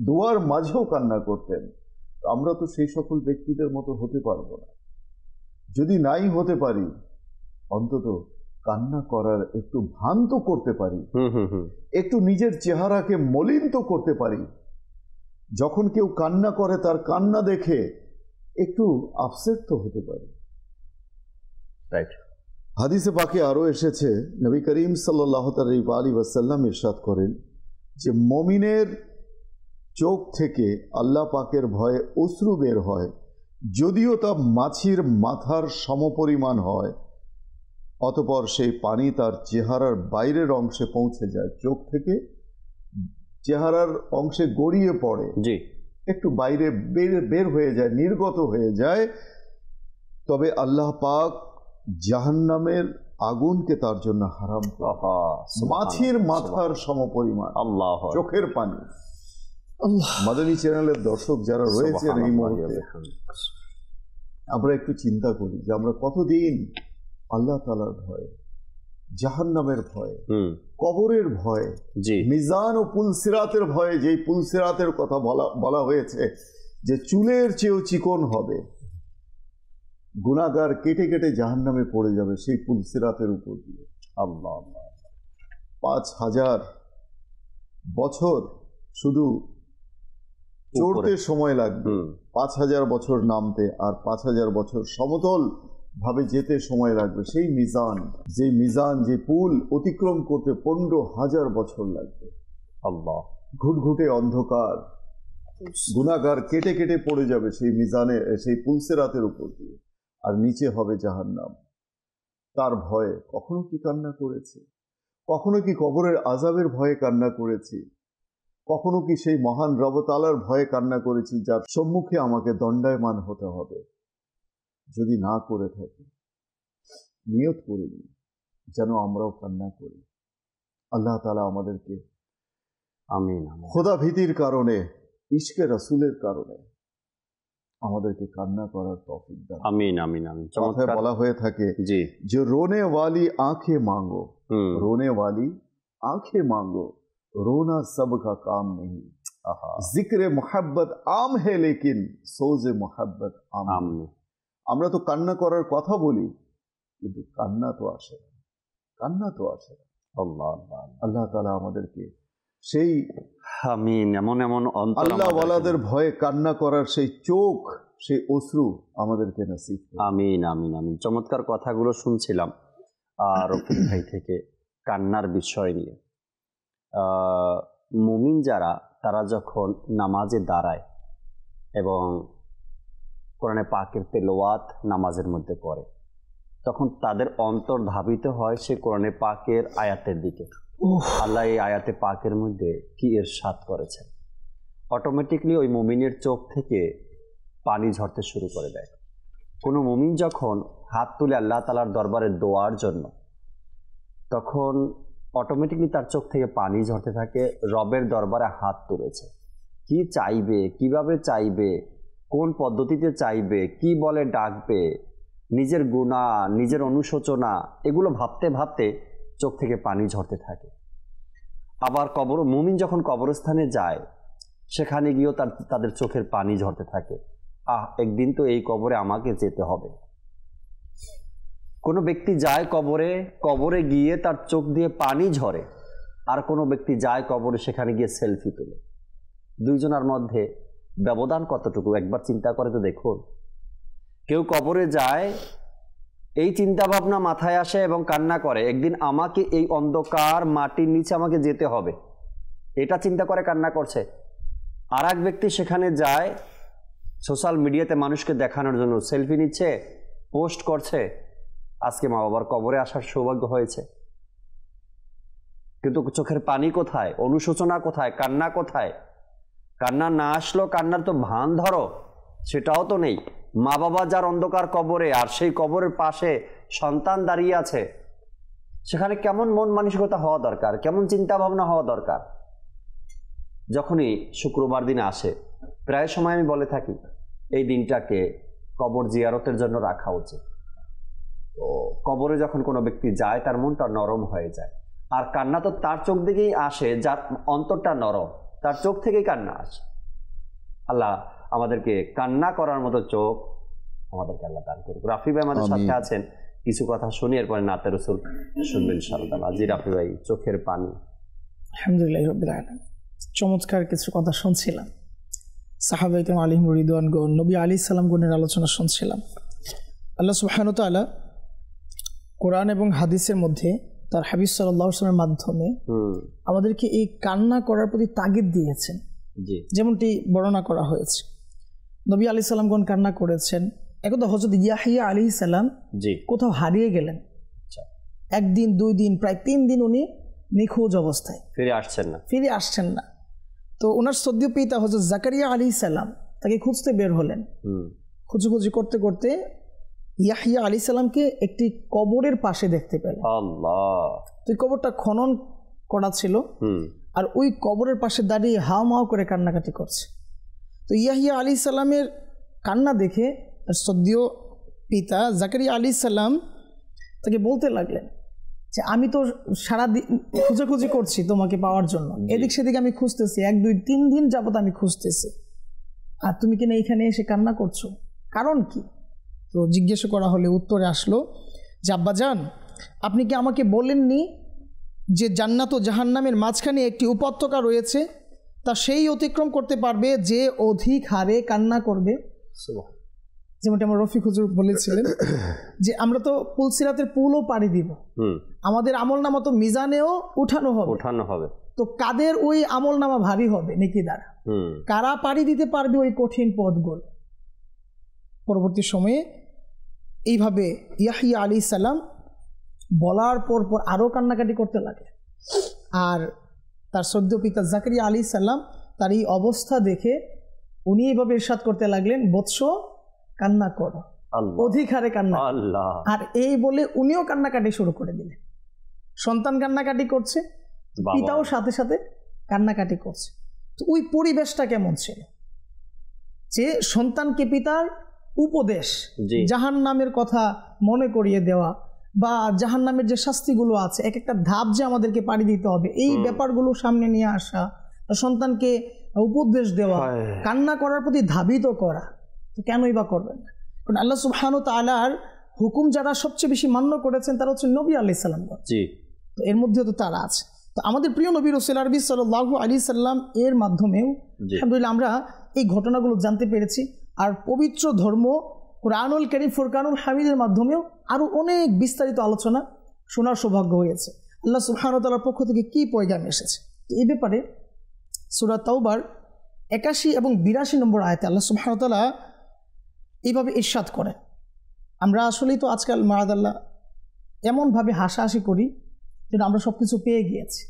দোয়ার মাঝেও কান্না করতেন। আমরা তো সেই সকল ব্যক্তিদের মতো হতে পারবো না। যদি নাই হতে পারি অন্তত কান্না করার একটু ভান তো করতে পারি, একটু নিজের চেহারাকে মলিন তো করতে পারি। যখন কেউ কান্না করে তার কান্না দেখে একটু আপসেট তো হতে পারি, রাইট। হাদিসে পাকে আরো এসেছে, নবী করিম সাল্লাল্লাহু আলাইহি ওয়াসাল্লাম ইরশাদ করেন যে মুমিনের চোখ থেকে আল্লাহ পাকের ভয়ে অশ্রু বের হয়, যদিও তা মাছির মাথার সমপরিমাণ হয়, অতঃপর সেই পানি তার চেহারার বাইরের অংশে পৌঁছে যায়, চোখ থেকে চেহারার অংশে গড়িয়ে পড়ে, জি, একটু বাইরে বের হয়ে যায়, নির্গত হয়ে যায়। তবে আল্লাহ পাক জাহান্নামের আগুনকে তার জন্য হারাম করে, মাছির মাথার সমপরিমাণ চোখের পানি। মাদানী চ্যানেলের দর্শক যারা রয়েছেন এই মুহূর্তে, আমরা একটু চিন্তা করি যে আমরা কতদিন আল্লাহ তাআলার ভয়ে, জাহান্নামের ভয়ে, কবরের ভয়ে, মিজান ও পুলসিরাতের ভয়ে, যেই পুলসিরাতের কথা বলা হয়েছে যে চুলের চেয়েও চিকন হবে, গুনাহগার কেটে কেটে জাহান্নামে পড়ে যাবে সেই পুলসিরাতের উপর দিয়ে। আল্লাহ, 5000 বছর শুধু চড়তে সময় লাগবে, 5000 বছর নামতে, আর 5000 বছর সমতল ভাবে যেতে সময় লাগবে। সেই মিজান, যে পুল অতিক্রম করতে 15,000 বছর লাগবে। আল্লাহ, ঘুটঘুটে অন্ধকার, গুনাহগার কেটে কেটে পড়ে যাবে সেই মিজানে, সেই পুলসিরাতের উপর দিয়ে, আর নিচে হবে জাহান্নাম। তার ভয়ে কখনো কি কান্না করেছে? কখনো কি কবরের আযাবের ভয়ে কান্না করেছি? কখনো কি সেই মহান রব তাআলার ভয়ে কান্না করেছি যার সম্মুখে আমাকে দণ্ডায়মান হতে হবে? যদি না করে থাকি, নিয়ত করে নিই যেন আমরাও কান্না করি। আল্লাহ তাআলা আমাদেরকে আমিন খোদা ভীতির কারণে, ইশকে রাসূলের কারণে আমাদেরকে কান্না করার তৌফিক দান। আমিন আমিন আমিন। কথায় বলা হয়ে থাকে জি, যে রোনে वाली आंखें मांगो, रोने वाली आंखें मांगो, रोना सबका काम नहीं, जिक्र मोहब्बत आम है लेकिन सोज़े मोहब्बत आम नहीं। আমরা তো কান্না করার কথা বলি কিন্তু কান্না তো আসে না, আল্লাহ তাআলা আমাদেরকে সেই আমিন এমন আল্লাহ ওয়ালাদের ভয়ে কান্না করার সেই চোখ, সেই অশ্রু আমাদেরকে নসিব করুন। আমিন আমিন আমিন। চমৎকার কথাগুলো শুনছিলাম রফিক ভাই থেকে কান্নার বিষয় নিয়ে। মুমিন যারা, তারা যখন নামাজে দাঁড়ায় এবং কোরআনে পাকের তেলাওয়াত নামাজের মধ্যে করে, তখন তাদের অন্তর ধাবিত হয় সে কোরআনে পাকের আয়াতের দিকে। আল্লাহ এই আয়াতে পাকের মধ্যে কি ইরশাদ করেছেন, অটোমেটিকলি ওই মুমিনের চোখ থেকে পানি ঝরতে শুরু করে দেয়। কোনো মুমিন যখন হাত তুলে আল্লাহ তাআলার দরবারে দোয়ার জন্য, তখন অটোমেটিকলি তার চোখ থেকে পানি ঝরতে থাকে। রবের দরবারে হাত তুলেছে, কি চাইবে, কিভাবে চাইবে, কোন পদ্ধতিতে চাইবে, কি বলে ডাকবে, নিজের গুনাহ, নিজের অনুশোচনা, এগুলো ভাবতে ভাবতে চোখ থেকে পানি ঝরতে থাকে। আবার মুমিন যখন কবরস্থানে যায়, সেখানে গিয়েও তাদের চোখের পানি ঝরতে থাকে। একদিন তো এই কবরে আমাকে যেতে হবে। কোনো ব্যক্তি যায় কবরে গিয়ে তার চোখ দিয়ে পানি ঝরে, আর কোনো ব্যক্তি যায় কবরে, সেখানে গিয়ে সেলফি তোলে। দুইজনের মধ্যে ব্যবধান কতটুকু একবার চিন্তা করে তো দেখুন। কেউ কবরে যায়, এই চিন্তা ভাবনা মাথায় আসে এবং কান্না করে, একদিন আমাকে এই অন্ধকার মাটির নিচে আমাকে যেতে হবে, এটা চিন্তা করে কান্না করছে। আর এক ব্যক্তি সেখানে যায়, সোশ্যাল মিডিয়াতে মানুষকে দেখানোর জন্য সেলফি নিচ্ছে, পোস্ট করছে, আজকে মা বাবার কবরে আসার সৌভাগ্য হয়েছে। কিন্তু চোখের পানি কোথায়, অনুশোচনা কোথায়, কান্না কোথায়? কান্না না আসলো, কান্নার তো ভান ধরো, সেটাও তো নেই। মা বাবা যার অন্ধকার কবরে, আর সেই কবরের পাশে সন্তান দাঁড়িয়ে আছে, সেখানে কেমন মন মানসিকতা হওয়া দরকার, কেমন চিন্তা ভাবনা হওয়া দরকার। যখনই শুক্রবার দিন আসে, প্রায় সময় আমি বলে থাকি এই দিনটাকে কবর জিয়ারতের জন্য রাখা উচিত। তো কবরে যখন কোনো ব্যক্তি যায়, তার মনটা নরম হয়ে যায়। আর কান্না তো তার চোখ দিকেই আসে যার অন্তরটা নরম, তার চোখ থেকেই কান্না আসে। আল্লাহ আমাদেরকে কান্না করার মতো চোখ আমাদেরকে আল্লাহ দান করুক। রাফি ভাই আমাদের সাথে আছেন, কিছু কথা শুনি, এরপরে নাতে রসুল শুনবেন ইনশাআল্লাহ। জি রাফি ভাই, চোখের পানি। আলহামদুলিল্লাহ রাব্বিল আলামিন। চমৎকার কিছু কথা শুনছিলাম, সাহাবায়ে কেরাম আলাইহিম রিদওয়ানগণ, নবী আলাইহিস সালাম গণের আলোচনা শুনছিলাম। আল্লাহ সুবহানাহু ওয়া তাআলা কোরআন এবং হাদিসের মধ্যে তার হাবিব সাল্লাল্লাহু আলাইহি ওয়াসাল্লামের মাধ্যমে আমাদেরকে এই কান্না করার প্রতি তাগিদ দিয়েছেন। যেমনটি বর্ণনা করা হয়েছে, নবী আলাইহিস সালামগণ কান্না করেছেন। একদা হযরত ইয়াহইয়া আলাইহিস সালাম কোথাও হারিয়ে গেলেন। একদিন, 2 দিন, প্রায় 3 দিন উনি নিখোঁজ অবস্থায়, ফিরে আসছেন না। তো ওনার শ্রদ্ধেয় পিতা হযরত জাকারিয়া আলাইহিস সালাম তাকে খুঁজতে বের হলেন। খুঁজোখুঁজি করতে করতে ইয়াহইয়া আলাইহিস সালামকে একটি কবরের পাশে দেখতে পেলেন। তো কবরটা খনন করা ছিল, আর ওই কবরের পাশে দাঁড়িয়ে হাওমাও করে কান্নাকাটি করছে। তো ইয়াহইয়া আলাইহিস সালামের কান্না দেখে তার শ্রদ্ধেয় পিতা জাকারিয়া আলাইহিস সালাম তাকে বলতে লাগলেন যে আমি তো সারাদিন খুঁজাখুঁজি করছি তোমাকে পাওয়ার জন্য, এদিক সেদিক আমি খুঁজতেছি, 1, 2, 3 দিন যাবত আমি খুঁজতেছি, আর তুমি কিনা এখানে এসে কান্না করছো, কারণ কি? তো জিজ্ঞেস করা হলে উত্তরে আসলো যে আব্বাজান, আপনি কি আমাকে বলেননি যে জান্নাত ও জাহান্নামের মাঝখানে একটি উপত্যকা রয়েছে, তা সেই অতিক্রম করতে পারবে যে অধিক হারে কান্না করবে। যেমনটি আমার রফিক হুজুর বলেছিলেন যে আমরা তো পুলসিরাতের পুলও পাড়ি দিব, আমাদের আমলনামা তো মিজানেও উঠানো হবে। তো কাদের ওই আমলনামা ভারী হবে নেকি দ্বারা, কারা পাড়ি দিতে পারবে ওই কঠিন পথগুলো। পরবর্তী সময়ে এইভাবে ইয়াহইয়া আলাইহিস সালাম বলার পর আরও কান্নাকাটি করতে লাগে। আর তার শ্রদ্ধেয় পিতা জাকারিয়া আলাইহিস সালাম তার এই অবস্থা দেখে উনি এইভাবে ইরশাদ করতে লাগলেন, বৎস কান্না করো, অধিক হারে কান্না। আর এই বলে উনিও কান্নাকাটি শুরু করে দিলেন। সন্তান কান্নাকাটি করছে, পিতাও সাথে সাথে কান্নাকাটি করছে। তো ওই পরিবেশটা কেমন ছিল যে সন্তানকে পিতার উপদেশ, জাহান্নামের কথা মনে করিয়ে দেওয়া, বা জাহান্নামের যে শাস্তিগুলো আছে, এক একটা ধাপ যে আমাদেরকে পাড়ি দিতে হবে, এই ব্যাপারগুলো সামনে নিয়ে আসা, সন্তানকে উপদেশ দেওয়া, কান্না করার প্রতি ধাবিত করা, তো কেনই বা করবেন না? কারণ আল্লাহ সুবহানাহু ওয়া তাআলার হুকুম যারা সবচেয়ে বেশি মান্য করেছেন তারা হচ্ছে নবী আলাইহিস সালাম। তো এর মধ্যে তো তারা আছে। তো আমাদের প্রিয় নবী রাসূল আরবি সাল্লাল্লাহু আলাইহি সাল্লাম এর মাধ্যমেও আলহামদুলিল্লাহ আমরা এই ঘটনাগুলো জানতে পেরেছি। আর পবিত্র ধর্ম কুরআনুল কারীম ফুরকানুল হামিদের মাধ্যমেও আরও অনেক বিস্তারিত আলোচনা শোনার সৌভাগ্য হয়েছে। আল্লাহ সুবহানাহু ওয়া তাআলার পক্ষ থেকে কী পয়গাম এসেছে এই ব্যাপারে সূরা তাওবার 81 এবং 82 নম্বর আয়াতে আল্লাহ সুবহানাহু ওয়া তাআলা এইভাবে ইরশাদ করেন। আমরা আসলেই তো আজকাল মারাদাল্লাহ এমনভাবে হাসাহাসি করি যেন আমরা সব কিছু পেয়ে গিয়েছি,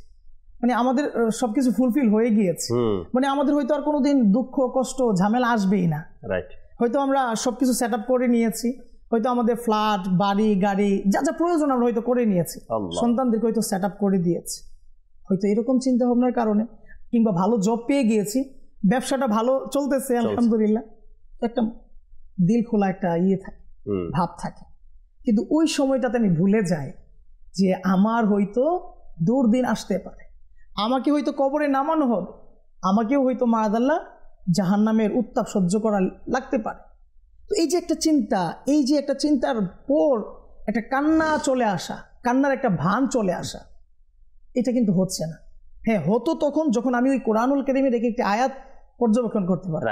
মানে আমাদের সব কিছু ফুলফিল হয়ে গিয়েছে, মানে আমাদের হয়তো আর কোনোদিন দুঃখ কষ্ট ঝামেলা আসবেই না। হয়তো আমরা সব কিছু সেট আপ করে নিয়েছি, হয়তো আমাদের ফ্ল্যাট, বাড়ি, গাড়ি, যা যা প্রয়োজন আমরা হয়তো করে নিয়েছি, সন্তানদেরকে হয়তো সেট আপ করে দিয়েছি, হয়তো এরকম চিন্তা ভাবনার কারণে, কিংবা ভালো জব পেয়ে গিয়েছি, ব্যবসাটা ভালো চলতেছে আলহামদুলিল্লাহ, একটা দিল খোলা একটা থাকে, ভাব থাকে। কিন্তু ওই সময়টাতে আমি ভুলে যাই যে আমার হয়তো দুর্দিন আসতে পারে, আমাকে হয়তো কবরে নামানো হবে, আমাকেও হয়তো মাআযাল্লাহ জাহান্নামের উত্তাপ সহ্য করা লাগতে পারে। তো এই যে একটা চিন্তা, এই যে একটা চিন্তার পর একটা কান্না চলে আসা, কান্নার একটা ভান চলে আসা, এটা কিন্তু হচ্ছে না। হ্যাঁ, হতো তখন যখন আমি ওই কোরআনুল কারীমের একটি আয়াত পর্যবেক্ষণ করতে পারি,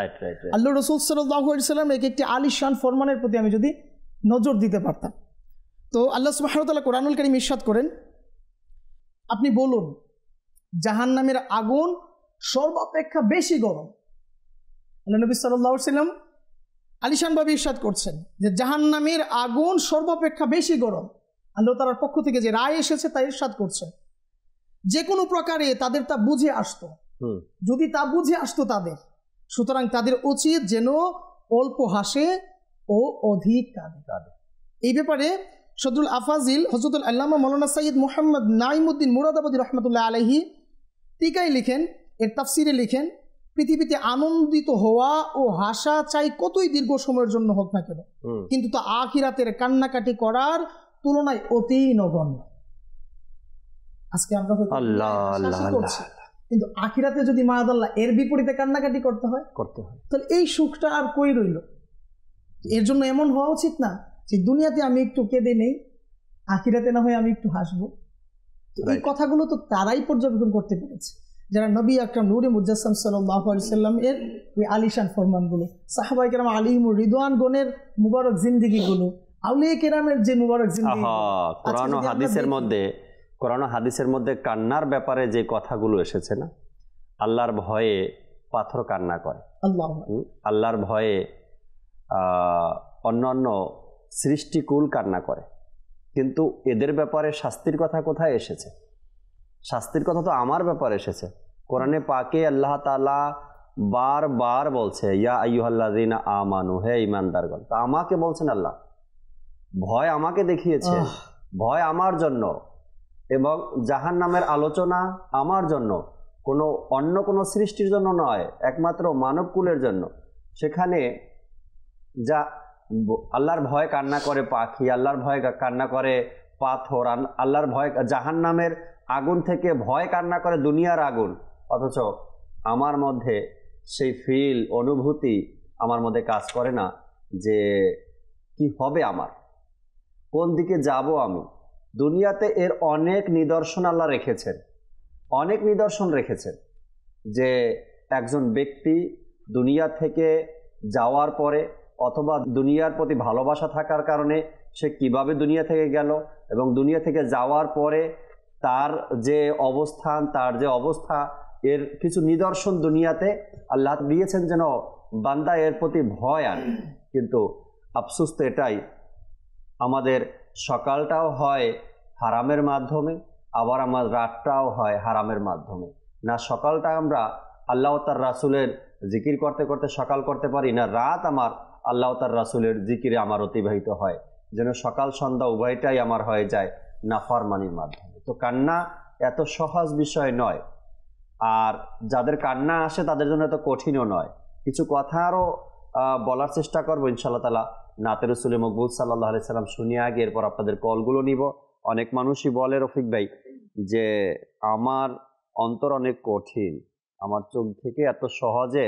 আল্লাহ রাসূল সাল্লাল্লাহু আলাইহি ওয়াসাল্লাম একটি আলিশান ফরমানের প্রতি আমি যদি নজর দিতে পারতাম। তো আল্লাহ সুবহানাহু ওয়া তাআলা কোরআনুল কারীম ইরশাদ করেন, আপনি বলুন জাহান্নামের আগুন সর্বাপেক্ষা বেশি গরম। আল্লাহ নবী সাল্লাল্লাহু আলাইহি ওয়াসাল্লাম আলিশানভাবে ইরশাদ করছেন যে জাহান্নামের আগুন সর্বাপেক্ষা বেশি গরম। আল্লাহ তাআলার পক্ষ থেকে যে রায় এসেছে তা ইরশাদ করছেন, যে কোনো প্রকারে তাদের তা বুঝে আসতো, যদি তা বুঝে আসতো তাদের, সুতরাং তাদের উচিত যেন অল্প হাসে ও অধিক কাঁদে। এই ব্যাপারে সদরুল আফাজিল হযরতুল আল্লামা মাওলানা সাইয়্যিদ মুহাম্মদ নাঈমউদ্দিন মুরাদাবাদী রাহমাতুল্লাহ আলাইহি টিকায় লিখেন, এর তাফসিরে লিখেন, পৃথিবীতে আনন্দিত হওয়া ও হাসা চাই কতই দীর্ঘ সময়ের জন্য হোক না কেন, কিন্তু তা আখিরাতের কান্নাকাটি করার তুলনায় অতি নগণ্য। আজকে আমরা করছি, কিন্তু আখিরাতে যদি মাআযাল্লাহ এর বিপরীতে কান্নাকাটি করতে হয় তাহলে এই সুখটা আর কই রইল? এর জন্য এমন হওয়া উচিত না যে দুনিয়াতে আমি একটু কেঁদে নেই, আখিরাতে না হয় আমি একটু হাসবো। এই কথাগুলো তো তারাই পর্যবেক্ষণ করতে পেরেছে যারা নবী আকরাম নূরে মুজাসসাম সাল্লাল্লাহু আলাইহি ওয়াসাল্লাম এর ওই আলিশান ফরমানগুলো, সাহাবায়ে কেরাম আলাইহিমুর রিদওয়ান গণের মুবারক জিন্দেগিগুলো, আউলিয়া কেরামের যে মুবারক জিন্দেগি, কোরআন ও হাদিসের মধ্যে কান্নার ব্যাপারে যে কথাগুলো এসেছে না, আল্লাহর ভয়ে পাথর কান্না করে, আল্লাহর ভয়ে অন্যান্য সৃষ্টিকুল কান্না করে, কিন্তু এদের ব্যাপারে শাস্তির কথা কোথায় এসেছে? শাস্তির কথা তো আমার ব্যাপারে এসেছে। কোরআনে পাকে আল্লাহ তাআলা বারবার বলছে, ইয়া আইয়ুহাল্লাযীনা আমানু, হে ঈমানদারগণ। তো আমাকে বলছেন আল্লাহ, ভয় আমাকে দেখিয়েছে, ভয় আমার জন্য, এবং জাহান্নামের আলোচনা আমার জন্য, অন্য কোনো সৃষ্টির জন্য নয়, একমাত্র মানবকুলের জন্য। সেখানে যা আল্লাহর ভয় কান্না করে পাখি, আল্লাহর ভয় কান্না করে পাথর, আল্লাহর ভয় জাহান্নামের আগুন থেকে ভয় কান্না করে দুনিয়ার আগুন, অথচ আমার মধ্যে সেই ফিল, অনুভূতি আমার মধ্যে কাজ করে না যে কি হবে, আমার কোন দিকে যাব আমি। দুনিয়াতে এর অনেক নিদর্শন আল্লাহ রেখেছেন, অনেক নিদর্শন রেখেছেন যে একজন ব্যক্তি দুনিয়া থেকে যাওয়ার পরে অথবা দুনিয়ার প্রতি ভালোবাসা থাকার কারণে সে কিভাবে দুনিয়া থেকে গেল, এবং দুনিয়া থেকে যাওয়ার পরে তার যে অবস্থান, তার যে অবস্থা, এর কিছু নিদর্শন দুনিয়াতে আল্লাহ দিয়েছেন যেন বান্দা এর প্রতি ভয় আনে। কিন্তু আফসোস তো এটাই, আমাদের সকালটাও হয় হারামের মাধ্যমে, আবার আমার রাতটাও হয় হারামের মাধ্যমে। না সকালটা আমরা আল্লাহ তার রাসূলের জিকির করতে করতে সকাল করতে পারি, না রাত আমার আল্লাহ তার রাসূলের জিকিরে আমার অতিবাহিত হয়, যেন সকাল সন্ধ্যা উভয়টাই আমার হয়ে যায় নাফরমানির মাধ্যমে। তো কান্না এত সহজ বিষয় নয়, আর যাদের কান্না আসে তাদের জন্য এত কঠিনও নয়। কিছু কথা আরও বলার চেষ্টা করবো ইনশাআল্লাহ তাআলা। নাতে রাসূলে মকবুল সাল্লাল্লাহু আলাইহি সাল্লাম শুনিয়ে আগে এরপর আপনাদের কলগুলো নিব। অনেক মানুষই বলে রফিক ভাই যে আমার অন্তর অনেক কঠিন, আমার চোখ থেকে এত সহজে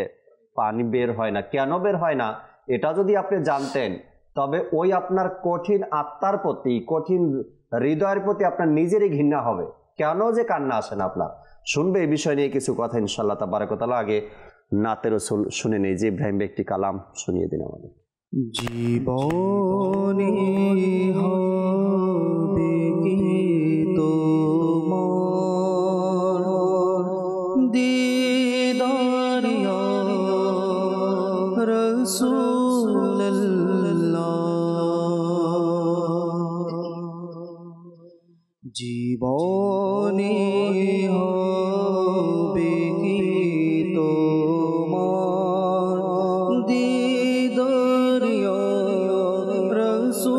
পানি বের হয় না। কেন বের হয় না এটা যদি আপনি জানতেন, তবে ওই আপনার কঠিন আত্মার প্রতি, কঠিন হৃদয়ের প্রতি আপনার নিজেরই ঘৃণা হবে। কেন যে কান্না আসে না আপনার? শুনবে এই বিষয় নিয়ে কিছু কথা ইনশাআল্লাহ তাবারাক ওয়া তাআলা। আগে নাতে রাসূল শুনে নেই যে ইব্রাহিম একটি কালাম শুনিয়ে দিন আমাদের। জীবনে হবে কি তোমার দিদার ইয়া রাসূলুল্লাহ, জীবনে হবে কি তোমার দিদার ইয়া রাসূলুল্লাহ।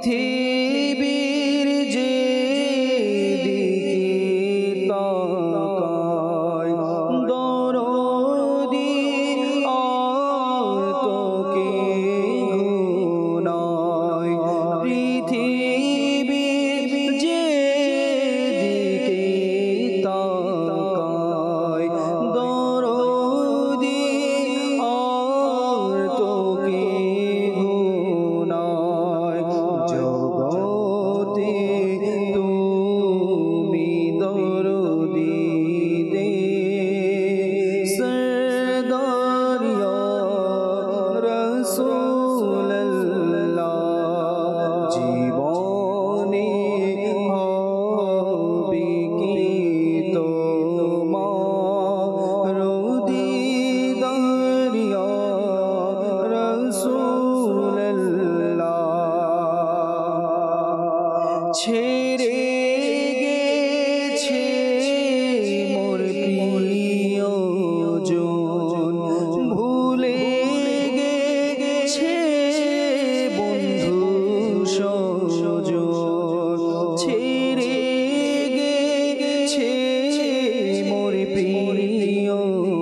পৃথিবীর যে দিকে তাকায় দরদি আর তো কেউ নাই। পৃথিবীর যে দিকে তাকায় দরদি আর তো কেউ নাই। জগতে তুমি দরদি দে সরদার ইয়া রাসূলুল্লাহ। জীবনে হবে কি তোমার দিদার ইয়া রাসূলুল্লাহ। ছেড়ে গেছে মোর প্রিয়জন, ভুলে গেছে বন্ধু সজন। ছেড়ে গেছে মোর প্রিয়জন,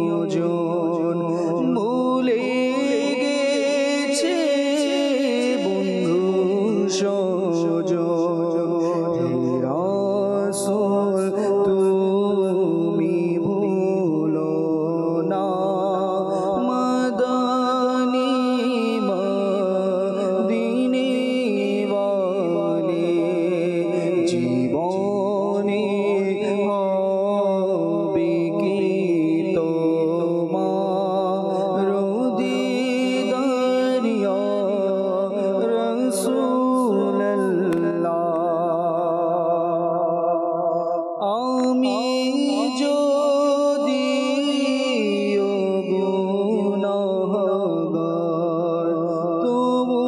ভুলে গেছে বন্ধু সজন। রাসূল তুমি ভুলো না মাদানী মদিনে ওয়ালি। জীবনে হবে কি তোমার দিদার ইয়া রাসূলুল্লাহ। আমি যদি গুনাহগার তবু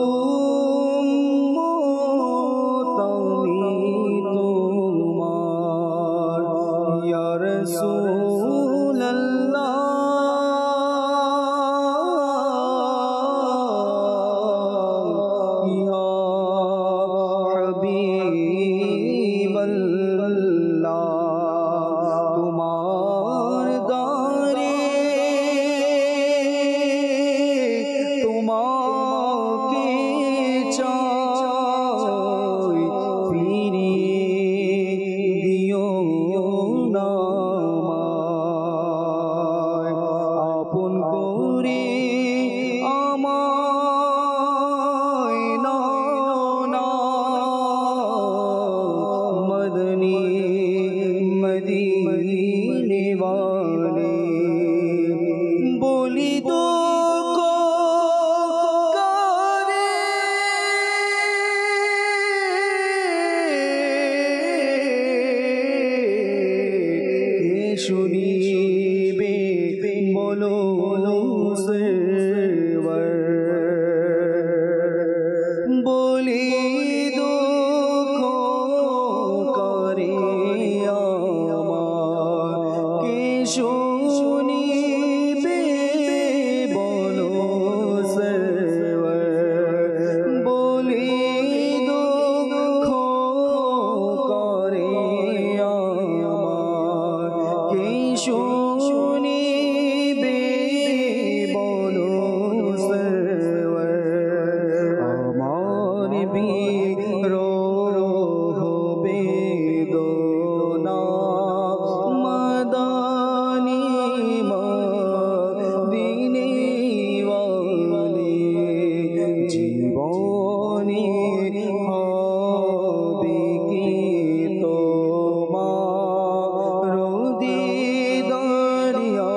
উম্মত আমি তোমার ইয়া রাসূলুল্লাহ। ইয়া হাবিবাল্লাহ। তোমার দারে তোমাকে চাই, ফিরিয়ে দিও না আমায়। আপন করে আমায় নাও না মদনী মদিনে ওয়ালি। বলি দুঃখ কারে কে শুনিবে বলো সরওয়ার। বলি দুঃখ কারে আমার কে শুনিবে বলো সরওয়ার। বলি দুঃখ কারে আমার কে শুনিবে বলো সরওয়ার। আমার বিরহ বেদনা মাদানী মদিনে ওয়ালি। জীবনে হবে কি তোমার দিদার ইয়া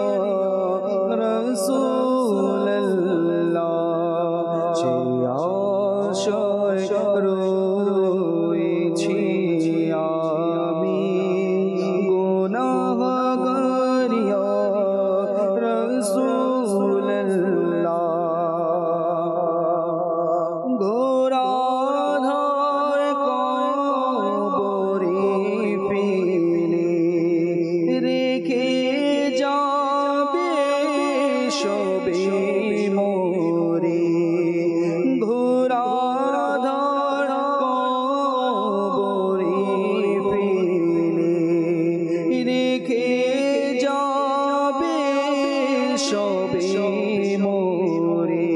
সবে মোরে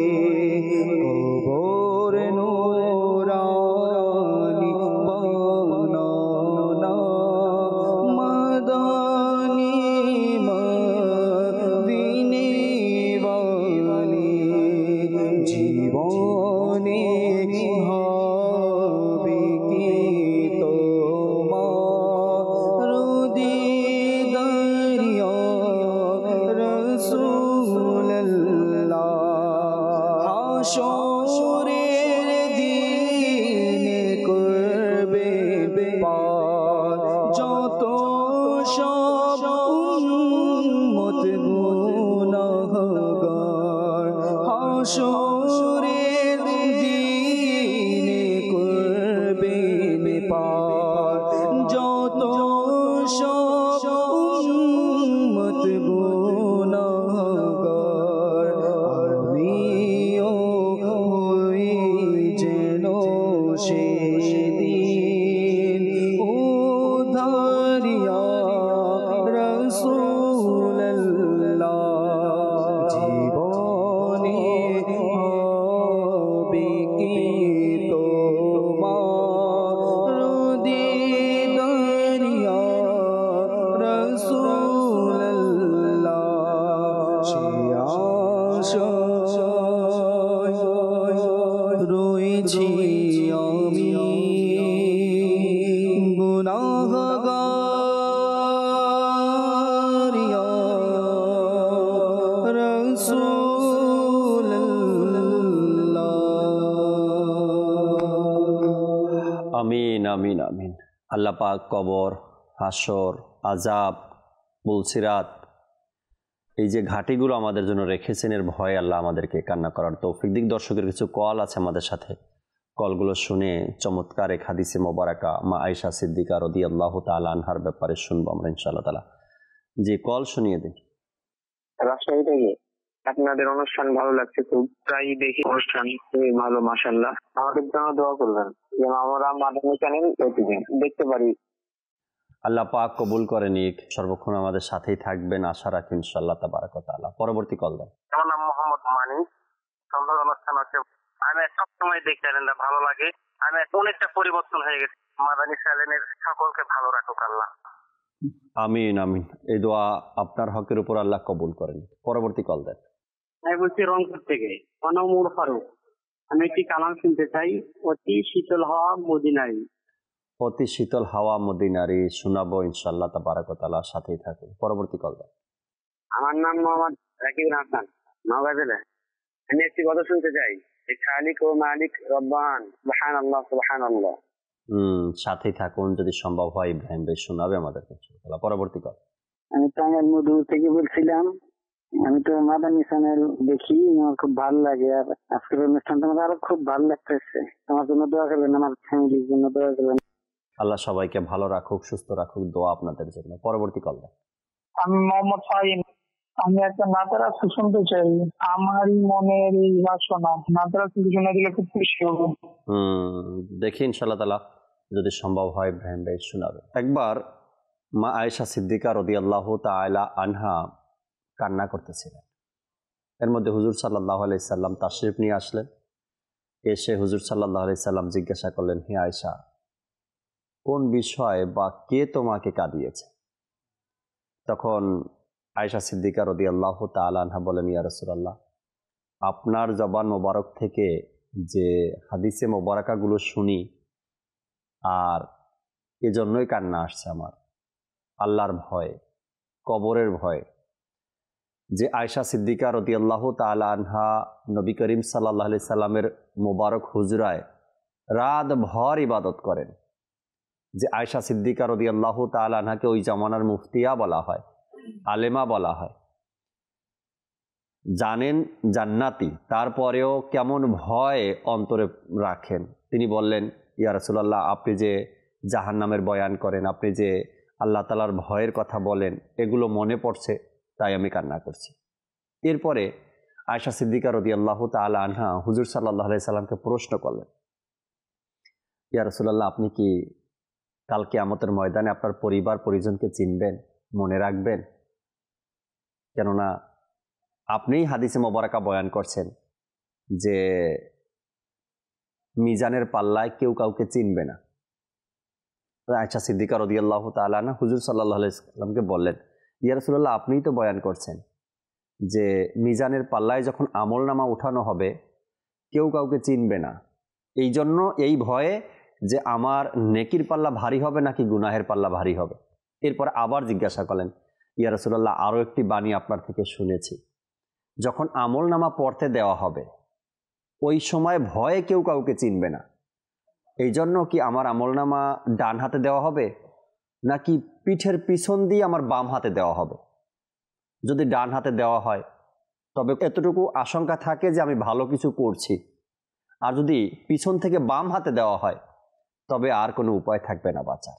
কবর নূরানি বানানা মাদানি মদিনে বালি জীবনে হবে কি তোমার দিদারিয়া রাসূলুল্লাহ হাশরের দিনে করবে পার যত সব উম্মত গুনাহগার হাশরের দিনে করবে পার যত সব উম্মত গুনাহগার আমিও হই যেন সেদিন উদ্ধারিয়া রাসূলুল্লাহ জীবনে হবে কি তোমার দিদারিয়া রাসূলুল্লাহ সে আশায় রয়েছি আমি গুনাহগার ইয়া রাসূলুল্লাহ। আমিন আমিন আমিন। আল্লাহ পাক কবর, হাসর, আজাব, বুলসিরাত, এই যে ঘাটিগুলো আমাদের জন্য রেখেছেন, এর ভয়ে আল্লাহ আমাদেরকে কান্না করার তৌফিক দিক। দর্শকের কিছু কল আছে আমাদের সাথে, কলগুলো শুনে চমৎকার এক হাদিসে মোবারকা মা আয়েশা সিদ্দিকা রাদিয়াল্লাহু তাআলা আনহার ব্যাপারে শুনবো আমরা ইনশাআল্লাহ তাআলা। যে কল শুনিয়ে দিন। রাজশাহী থেকে আপনাদের অনুষ্ঠান ভালো লাগছে, খুব প্রায় দেখি অনুষ্ঠান, খুবই ভালো মাশাআল্লাহ। আমাদের জন্য দোয়া করবেন যেন আমরা মাদানী চ্যানেল প্রতিদিন দেখতে পারি। আল্লাহ পাক কবুল করে নিক, সর্বক্ষণ আমাদের সাথেই থাকবেন আশা রাখি ইনশাআল্লাহ তাবারাক ওয়া তাআলা। পরবর্তী কল দেন। আমার নাম মোহাম্মদ মানি। সুন্দর অনুষ্ঠান হচ্ছে, আমি সবসময় দেখি চ্যানেলটা ভালো লাগে। আমি অনেকটা পরিবর্তন হয়ে গেছি। মাদানী চ্যানেলের সকলকে ভালো রাখুক আল্লাহ। আমিন আমিন। এই দোয়া আপনার হকের উপর আল্লাহ কবুল করেন। পরবর্তী কল দেন। আমি বলছি রংপুর থেকে, অনমুর ফারুক। আমি একটি কালাম শুনতে চাই, অতি শীতল হওয়া মদিনায়। অতি শীতল হাওয়া মদিনারি শোনাবো ইনশাআল্লাহ তাবারাক ওয়া তাআলা, সাথেই থাকুন। পরবর্তী কল দেন। আমার নাম মোহাম্মদ রাকিবুল হাসান, নওগাঁ জেলা। আমি একটি কথা শুনতে চাই, খালিক ও মালিক রব্বান সুবহানাল্লাহ সুবহানাল্লাহ। সাথেই থাকুন, যদি সম্ভব হয় ইব্রাহিম ভাই শোনাবে আমাদেরকে ইনশাআল্লাহ। পরবর্তী কল। আমি টাঙ্গাইল মধু থেকে বলছিলাম। আমি তো মাদানী চ্যানেল দেখি, আমার খুব ভালো লাগে। আর আজকের অনুষ্ঠানটা আমার আরো খুব ভালো লাগতেছে। আমার জন্য দোয়া করবেন, আমার ফ্যামিলির জন্য দোয়া করবেন। আল্লাহ সবাইকে ভালো রাখুক, সুস্থ রাখুক, দোয়া আপনাদের জন্য। পরবর্তী কল দেন। আমি মোহাম্মদ ফাহিম। আমি একটা নাতারা শুনতে চাই, আমারই মনের এই বাসনা। নাতারা শুনে দিলে খুব খুশি হব। দেখি ইনশাআল্লাহ তাআলা যদি সম্ভব হয় ইব্রাহিম ভাই শোনাবে। একবার মা আয়েশা সিদ্দিকা রাদিয়াল্লাহু তাআলা আনহা কান্না করতেছিলেন। এর মধ্যে হুজুর সাল্লাল্লাহু আলাইহি সাল্লাম তাশরিফ নিয়ে আসলেন। এসে হুজুর সাল্লাল্লাহু আলাইহি সাল্লাম জিজ্ঞাসা করলেন, হে আয়েশা, কোন বিষয় বা কে তোমাকে কাঁদিয়েছে? তখন আয়েশা সিদ্দিকা রাদিয়াল্লাহু তাআলা আনহা বলেন, ইয়া রাসূলুল্লাহ, আপনার জবান মোবারক থেকে যে হাদিসে মোবারকাগুলো শুনি, আর এজন্যই কান্না আসছে আমার, আল্লাহর ভয়, কবরের ভয়। যে আয়েশা সিদ্দিকা রাদিয়াল্লাহু তাআলা আনহা নবী করিম সাল্লাল্লাহু আলাইহি সাল্লামের মোবারক হুজরায় রাত ভর ইবাদত করেন, যে আয়েশা সিদ্দিকা রাদিয়াল্লাহু তাআলা আনহাকে ওই জামানার মুফতিয়া বলা হয়, আলেমা বলা হয়, জানেন জান্নাতি, তারপরেও কেমন ভয় অন্তরে রাখেন। তিনি বললেন, ইয়া রাসূলুল্লাহ, আপনি যে জাহান্নামের বয়ান করেন, আপনি যে আল্লাহ তাআলার ভয়ের কথা বলেন, এগুলো মনে পড়ছে, তাই আমি কান্না করছি। এরপরে আয়েশা সিদ্দিকা রাদিয়াল্লাহু তাআলা আনহা হুজুর সাল্লাল্লাহু আলাইহি সাল্লামকে প্রশ্ন করলেন, ইয়া রাসূলুল্লাহ, আপনি কি কাল কিয়ামতের ময়দানে আপনার পরিবার পরিজনকে চিনবেন, মনে রাখবেন? কেননা আপনি হাদিসে মোবারকা বয়ান করছেন যে মিজানের পাল্লায় কেউ কাউকে চিনবে না। আয়েশা সিদ্দিকা রাদিয়াল্লাহু তাআলা আনহা হুজুর সাল্লাল্লাহু আলাইহি ওয়াসাল্লামকে বললেন, ইয়া রাসূলুল্লাহ, আপনিই তো বয়ান করছেন যে মিজানের পাল্লায় যখন আমলনামা উঠানো হবে কেউ কাউকে চিনবে না, এই জন্য এই ভয়ে যে আমার নেকির পাল্লা ভারী হবে নাকি গুনাহের পাল্লা ভারী হবে। এরপর আবার জিজ্ঞাসা করলেন, ইয়া রাসূলুল্লাহ, আরও একটি বাণী আপনার থেকে শুনেছি, যখন আমলনামা পড়তে দেওয়া হবে ওই সময় ভয়ে কেউ কাউকে চিনবে না, এই জন্য কি আমার আমলনামা ডান হাতে দেওয়া হবে নাকি পিঠের পিছন দিয়ে আমার বাম হাতে দেওয়া হবে? যদি ডান হাতে দেওয়া হয় তবে এতটুকু আশঙ্কা থাকে যে আমি ভালো কিছু করছি, আর যদি পিছন থেকে বাম হাতে দেওয়া হয় তবে আর কোনো উপায় থাকবে না বাঁচার।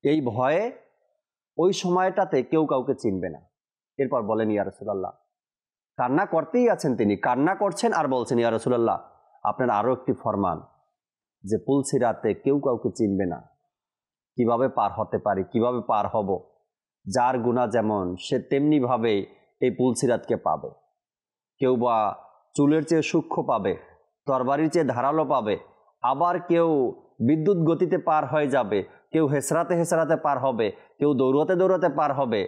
এই ভয়ে ওই সময়টাতে কেউ কাউকে চিনবে না। এরপর বলেন, ইয়া রাসূলুল্লাহ, কান্না করতেই আছেন, তিনি কান্না করছেন আর বলছেন, ইয়া রাসূলুল্লাহ, আপনার আরও একটি ফরমান যে পুলসিরাতে কেউ কাউকে চিনবে না, কিভাবে পার হতে পারি, কিভাবে পার হব? যার গুনাহ যেমন সে তেমনিভাবে এই পুলসিরাতকে পাবে। কেউ বা চুলের চেয়ে সূক্ষ্ম পাবে, তরবারির চেয়ে ধারালো পাবে, আবার কেউ বিদ্যুৎ গতিতে পার হয়ে যাবে, কেউ হেসরাতে হেসরাতে পার হবে, কেউ দৌড়তে দৌড়তে পার হবে,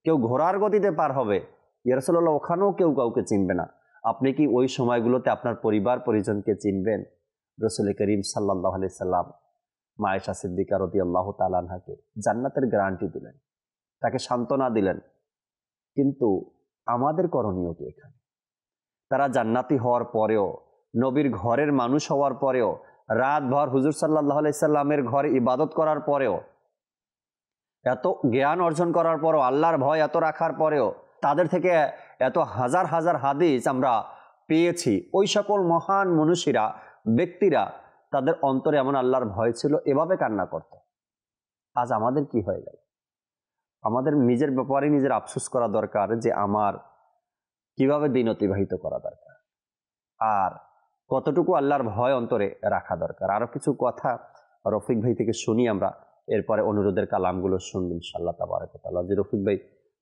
কেউ ঘোড়ার গতিতে পার হবে। ইয়া রাসূলুল্লাহ, ওখানেও কেউ কাউকে চিনবে না, আপনি কি ওই সময়গুলোতে আপনার পরিবার পরিজনকে চিনবেন? রাসূল করিম সাল্লাল্লাহু আলাইহি সাল্লাম মা আয়েশা সিদ্দিকা রাদিয়াল্লাহু তাআলা আনহাকে জান্নাতের গ্যারান্টি দিলেন, তাকে সান্ত্বনা দিলেন। কিন্তু আমাদের করণীয় কি এখানে? তারা জান্নাতি হওয়ার পরেও, নবীর ঘরের মানুষ হওয়ার পরেও, রাতভর হুজুর সাল্লাল্লাহু আলাইহি সাল্লামের ঘরে ইবাদত করার পরেও, এত জ্ঞান অর্জন করার পরেও, আল্লাহর ভয় এত রাখার পরেও, তাদের থেকে এত হাজার হাজার হাদিস আমরা পেয়েছি, ওই সকল মহান মনীষীরা, ব্যক্তিরা, তাদের অন্তরে এমন আল্লাহর ভয় ছিল, এভাবে কান্না করত। আজ আমাদের কি হয়ে গেল? আমাদের নিজের ব্যাপারে নিজের আফসোস করা দরকার যে আমার কিভাবে দিন অতিবাহিত করা দরকার, আর কতটুকু আল্লাহর ভয় অন্তরে রাখা দরকার। আরও কিছু কথা রফিক ভাই থেকে শুনি আমরা, এরপরে অনুরোধের কালামগুলো শুনবেন ইনশাআল্লাহ তাবারাক ওয়া তাআলা। যে রফিক ভাই,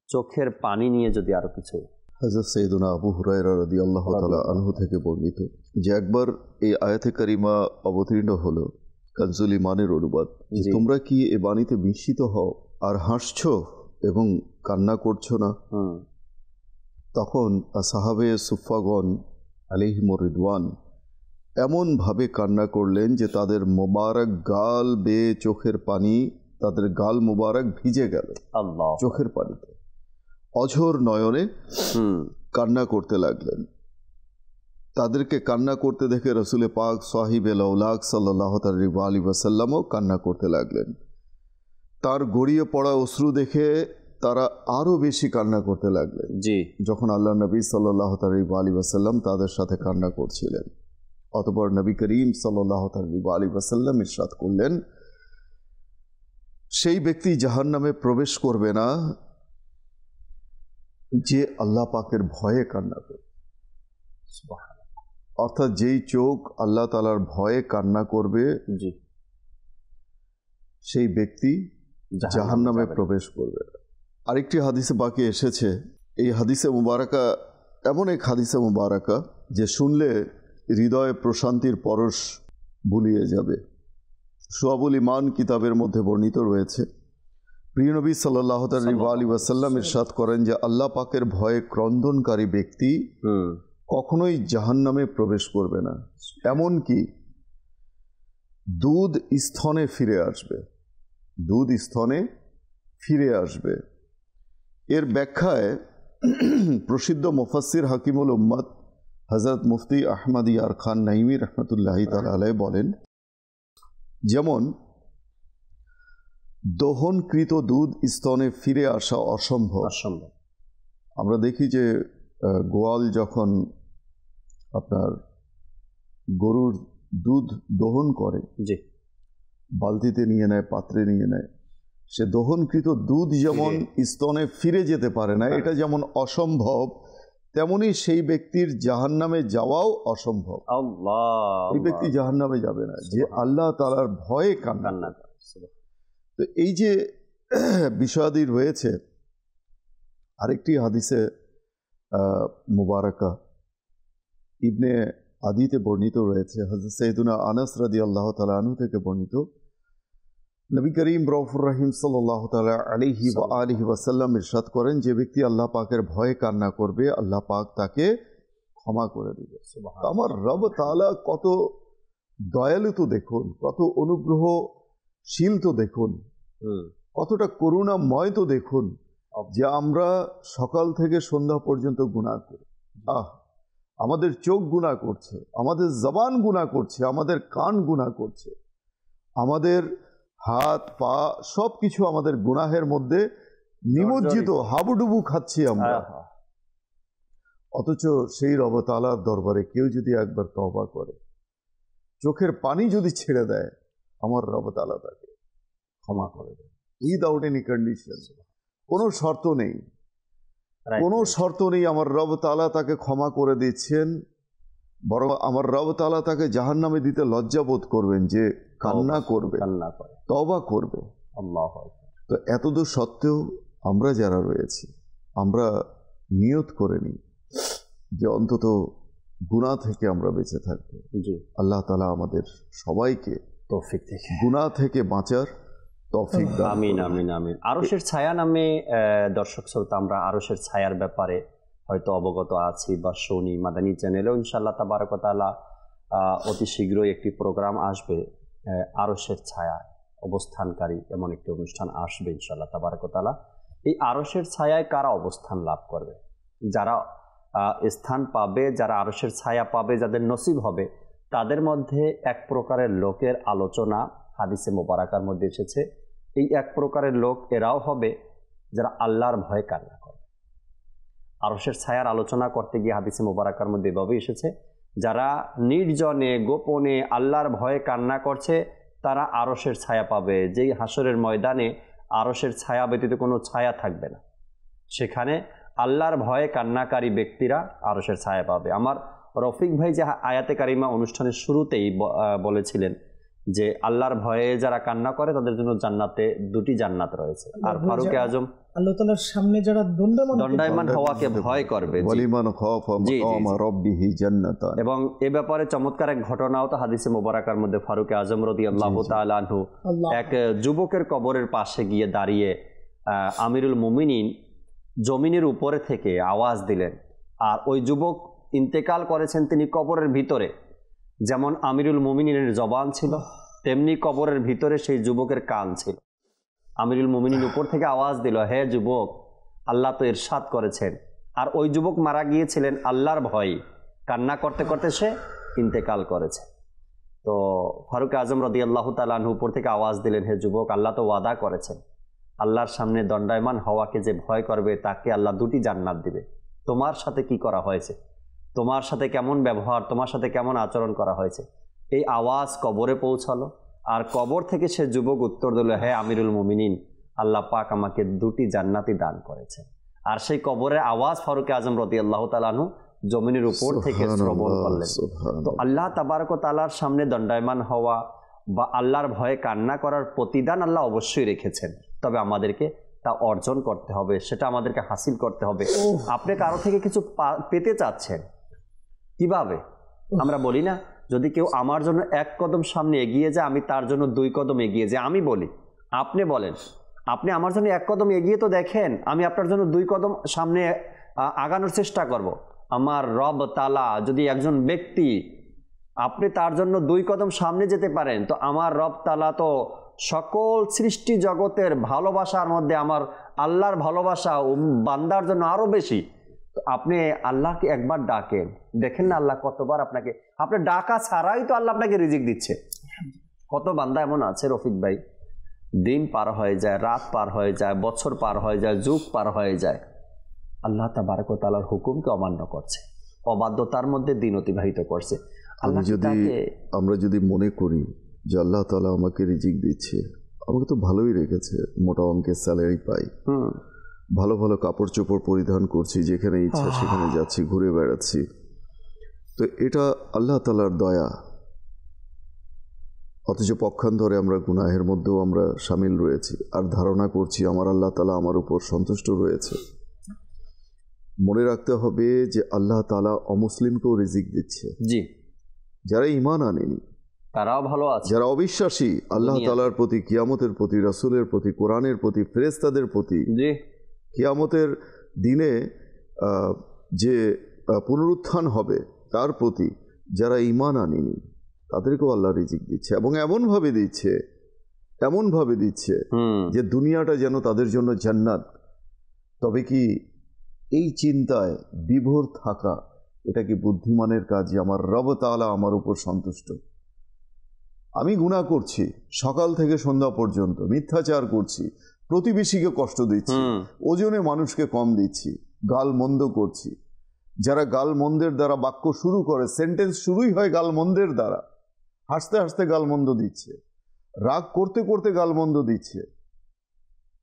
চোখের পানি নিয়ে যদি আরও কিছু। হযরত সাইয়েদুনা আবু হুরায়রা রাদিয়াল্লাহু তাআলা আনহু থেকে বর্ণিত যে একবার এই আয়াতে কারিমা অবতীর্ণ হলো, কানজুল ইমানের অনুবাদ, যে তোমরা কি এ বাণীতে বিস্মিত হও আর হাসছো এবং কান্না করছো না? তখন সাহাবে সুফাগণ আলাইহিমুর রিদওয়ান এমনভাবে কান্না করলেন যে তাদের মোবারক গাল বেয়ে চোখের পানি, তাদের গাল মোবারক ভিজে গেল চোখের পানিতে, অঝোর নয়নে কান্না করতে লাগলেন। তাদেরকে কান্না করতে দেখে রসুল পাক সাহিবে লাউলাক সাল্লাল্লাহু আলাইহি ওয়াসাল্লামও কান্না করতে লাগলেন। তার গড়িয়ে পড়া অশ্রু দেখে তারা আরও বেশি কান্না করতে লাগলেন। যখন আল্লাহ নবী সাল্লাল্লাহু আলাইহি ওয়াসাল্লাম তাদের সাথে কান্না করছিলেন, অতঃপর নবী করিম সাল্লাল্লাহু আলাইহি ওয়াসাল্লাম ইরশাদ করলেন, সেই ব্যক্তি জাহান্নামে প্রবেশ করবে না যে আল্লাহ পাকের ভয়ে কান্না করবে। অর্থাৎ যেই চোখ আল্লাহ তাআলার ভয়ে কান্না করবে, সেই ব্যক্তি জাহান্নামে প্রবেশ করবে না। আরেকটি হাদিসে বাকি এসেছে, এই হাদিসে মুবারাকা এমন এক হাদিসে মুবারাকা যে শুনলে হৃদয়ে প্রশান্তির পরশ বুলিয়ে যাবে। শুআবুল ঈমান কিতাবের মধ্যে বর্ণিত রয়েছে, প্রিয় নবী সাল্লাল্লাহু আলাইহি ওয়াসাল্লাম ইরশাদ করেন যে আল্লাহ পাকের ভয়ে ক্রন্দনকারী ব্যক্তি কখনোই জাহান্নামে প্রবেশ করবে না, এমনকি দুধ স্তনে ফিরে আসবে, দুধ স্তনে ফিরে আসবে। এর ব্যাখ্যায় প্রসিদ্ধ মুফাসসির হাকিমুল উম্মাত হযরত মুফতি আহমদ ইয়ার খান নাইমি রহমতুল্লাহি তাআলা আলাইহি বলেন, যেমন দহনকৃত দুধ স্তনে ফিরে আসা অসম্ভব। আমরা দেখি যে গোয়াল যখন আপনার গরুর দুধ দহন করে, বালতিতে নিয়ে নেয়, পাত্রে নিয়ে নেয়, সে দহনকৃত দুধ যেমন স্তনে ফিরে যেতে পারে না, এটা যেমন অসম্ভব, তেমনি সেই ব্যক্তির জাহান্নামে যাওয়াও অসম্ভব। এই ব্যক্তি জাহান্নামে যাবে না যে আল্লাহ তাআলার ভয়ে কান্না করে। তো এই যে বিষয়াদি রয়েছে, আরেকটি হাদিসে মুবারাকা ইবনে আদিতে বর্ণিত রয়েছে, হযরত সৈয়দুনা আনাস রাদিয়াল্লাহু তাআলা আনহু থেকে বর্ণিত, নবী করিম রউফুর রহিম সাল্লাল্লাহু তাআলা আলাইহি ওয়া আলিহি ওয়াসাল্লাম ইরশাদ করেন, যে ব্যক্তি আল্লাহ পাকের ভয়ে কান্না করবে আল্লাহ পাক তাকে ক্ষমা করে দিবে। আমার রব তাআলা কত দয়ালু তো দেখুন, কত অনুগ্রহশীল তো দেখুন, কতটা করুণাময় তো দেখুন, যে আমরা সকাল থেকে সন্ধ্যা পর্যন্ত গুনাহ করি। আমাদের চোখ গুনাহ করছে, আমাদের জবান গুনাহ করছে, আমাদের কান গুনাহ করছে, আমাদের হাত পা সব কিছু আমাদের গুনাহের মধ্যে নিমজ্জিত, হাবুডুবু খাচ্ছি আমরা। অথচ সেই রব তাআলার দরবারে কেউ যদি একবার তওবা করে, চোখের পানি যদি ছেড়ে দেয়, আমার রব তাআলা তাকে ক্ষমা করে দেয় উইদাউট এনি কন্ডিশন। কোনো শর্ত নেই, কোনো শর্ত নেই। আমার রব তাআলা তাকে ক্ষমা করে দিচ্ছেন, বরং আমার রব তাআলা তাকে জাহান্নামে দিতে লজ্জা বোধ করবেন যে কান্না করবে, তওবা করবে। তো এতদূর সত্ত্বেও আমরা যারা রয়েছি, আমরা নিয়ত করে নিই যে অন্তত গুনাহ থেকে আমরা বেঁচে থাকবো। আল্লাহ তাআলা আমাদের সবাইকে তৌফিক থেকে গুনাহ থেকে বাঁচার তৌফিক দান। আমিন আমিন আমিন। আরশের ছায়া নামে দর্শক শ্রোতা, আমরা আরশের ছায়ার ব্যাপারে হয়তো অবগত আছি বা শুনি। মাদানী চ্যানেলেও ইনশাআল্লাহ তাবারক ওয়া তাআলা অতি শীঘ্রই একটি প্রোগ্রাম আসবে, আরশের ছায়া অবস্থানকারী এমন একটি অনুষ্ঠান আসবে ইনশাআল্লাহ তাবারক ওয়া তাআলা। এই আরশের ছায়ায় কারা অবস্থান লাভ করবে, যারা স্থান পাবে, যারা আরশের ছায়া পাবে, যাদের নসিব হবে, তাদের মধ্যে এক প্রকারের লোকের আলোচনা হাদিসে মোবারকার মধ্যে এসেছে। এই এক প্রকারের লোক এরাও হবে যারা আল্লাহর ভয়ে কান্না করবে। আরশের ছায়ার আলোচনা করতে গিয়ে হাদিসে মোবারকার মধ্যে এভাবে এসেছে, যারা নির্জনে গোপনে আল্লাহর ভয়ে কান্না করছে তারা আরশের ছায়া পাবে। যেই হাসরের ময়দানে আরশের ছায়া ব্যতীত কোনো ছায়া থাকবে না, সেখানে আল্লাহর ভয়ে কান্নাকারী ব্যক্তিরা আরশের ছায়া পাবে। আমার রফিক ভাই যে আয়াতে কারিমা অনুষ্ঠানের শুরুতেই বলেছিলেন যে আল্লাহর ভয়ে যারা কান্না করে তাদের জন্য জান্নাতে দুটি জান্নাত রয়েছে। আর ফারুক আজম আল্লাহ তাআলার সামনে যারা দণ্ডায়মান হওয়াকে ভয় করবে, এবং এ ব্যাপারে চমৎকার এক ঘটনাও তো হাদিসে মোবারকার মধ্যে ফারুক আজম রাদিয়াল্লাহু তাআলা আনহু এক যুবকের কবরের পাশে গিয়ে দাঁড়িয়ে আমিরুল মুমিনিন জমিনের উপরে থেকে আওয়াজ দিলেন। আর ওই যুবক ইন্তেকাল করেছেন তিনি কবরের ভিতরে। যেমন আমিরুল মুমিনিনের জবান ছিল, তেমনি কবরের ভিতরে সেই যুবকের কান ছিল। আমিরুল মুমিনিন উপর থেকে আওয়াজ দিল, হে যুবক, আল্লাহ তো ইরশাদ করেছেন। আর ওই যুবক মারা গিয়েছিলেন আল্লাহর ভয়ে, কান্না করতে করতে সে ইন্তেকাল করেছে। তো ফারুক আজম রাদিয়াল্লাহু তাআলা আনহু উপর থেকে আওয়াজ দিলেন, হে যুবক, আল্লাহ তো ওয়াদা করেছেন, আল্লাহর সামনে দণ্ডায়মান হওয়াকে যে ভয় করবে তাকে আল্লাহ দুটি জান্নাত দিবে। তোমার সাথে কি করা হয়েছে, তোমার সাথে কেমন ব্যবহার, তোমার সাথে কেমন আচরণ করা হয়েছে? এই আওয়াজ কবরে পৌঁছালো, আর কবর থেকে সে যুবক উত্তর দিল, হে আমিরুল মুমিনিন, আল্লাহ পাক আমাকে দুটি জান্নাতি দান করেছে। আর সেই কবরের আওয়াজ ফারুক আজম রাদিয়াল্লাহু তাআলা আনহু জমিনের উপর থেকে শ্রবণ করলেন। তো আল্লাহ তাবারক ওয়া তাআলার সামনে দণ্ডায়মান হওয়া বা আল্লাহর ভয়ে কান্না করার প্রতিদান আল্লাহ অবশ্যই রেখেছেন, তবে আমাদেরকে তা অর্জন করতে হবে, সেটা আমাদেরকে হাসিল করতে হবে। আপনি কারো থেকে কিছু পেতে চাচ্ছেন, কিভাবে? আমরা বলি না, যদি কেউ আমার জন্য এক কদম সামনে এগিয়ে যায় আমি তার জন্য 2 কদম এগিয়ে যাই। আমি বলি, আপনি বলেন, আপনি আমার জন্য 1 কদম এগিয়ে তো দেখেন, আমি আপনার জন্য 2 কদম সামনে আগানোর চেষ্টা করব। আমার রব তাআলা যদি একজন ব্যক্তি, আপনি তার জন্য 2 কদম সামনে যেতে পারেন, তো আমার রব তাআলা তো সকল সৃষ্টি জগতের ভালোবাসার মধ্যে আমার আল্লাহর ভালোবাসা বান্দার জন্য আরো বেশি। তো আপনি আল্লাহকে একবার ডাকেন, দেখেন না আল্লাহ কতবার আপনাকে, আপনার ডাকা ছাড়াই তো আল্লাহ আপনাকে রিজিক দিচ্ছে। কত বান্দা এমন আছে রফিক ভাই, দিন পার হয়ে যায়, রাত পার হয়ে যায়, বছর পার হয়ে যায়, যুগ পার হয়ে যায়, আল্লাহ তাবারক ওয়া তাআলার হুকুমকে অমান্য করছে, অবাধ্যতার মধ্যে দিন অতিবাহিত করছে। আমরা যদি মনে করি যে আল্লাহ তাআলা আমাকে রিজিক দিচ্ছে, আমাকে তো ভালোই রেখেছে, মোটা অঙ্কের স্যালারি পাই, ভালো ভালো কাপড় চোপড় পরিধান করছি, যেখানে ইচ্ছা সেখানে যাচ্ছি, ঘুরে বেড়াচ্ছি, তো এটা আল্লাহ তাআলার দয়া। অথচ পক্ষান্তরে আমরা গুনাহের মধ্যেও আমরা সামিল রয়েছি, আর ধারণা করছি আমার আল্লাহ তাআলা আমার উপর সন্তুষ্ট রয়েছে। মনে রাখতে হবে যে আল্লাহ তাআলা অমুসলিমকেও রিজিক দিচ্ছে। জি, যারা ঈমান আনেনি, তারাও ভালো আছে। যারা অবিশ্বাসী আল্লাহ তাআলার প্রতি, কিয়ামতের প্রতি, রাসূলের প্রতি, কোরআনের প্রতি, ফেরেশতাদের প্রতি, জি, কিয়ামতের দিনে যে পুনরুত্থান হবে তার প্রতি, যারা ঈমান আনেনি তাদেরকেও আল্লাহ রিজিক দিচ্ছে, এবং এমনভাবে দিচ্ছে যে দুনিয়াটা যেন তাদের জন্য জান্নাত। তবে কি এই চিন্তায় বিভোর থাকা, এটা কি বুদ্ধিমানের কাজ যে আমার রব তাআলা আমার উপর সন্তুষ্ট? আমি গুনাহ করছি সকাল থেকে সন্ধ্যা পর্যন্ত, মিথ্যাচার করছি, প্রতিবেশীকে কষ্ট দিচ্ছি, ওজনে মানুষকে কম দিচ্ছি, গালমন্দ করছি। যারা গালমন্দের দ্বারা বাক্য শুরু করে, সেন্টেন্স শুরুই হয় গালমন্দের দ্বারা, হাসতে হাসতে গালমন্দ দিচ্ছে, রাগ করতে করতে গালমন্দ দিচ্ছে,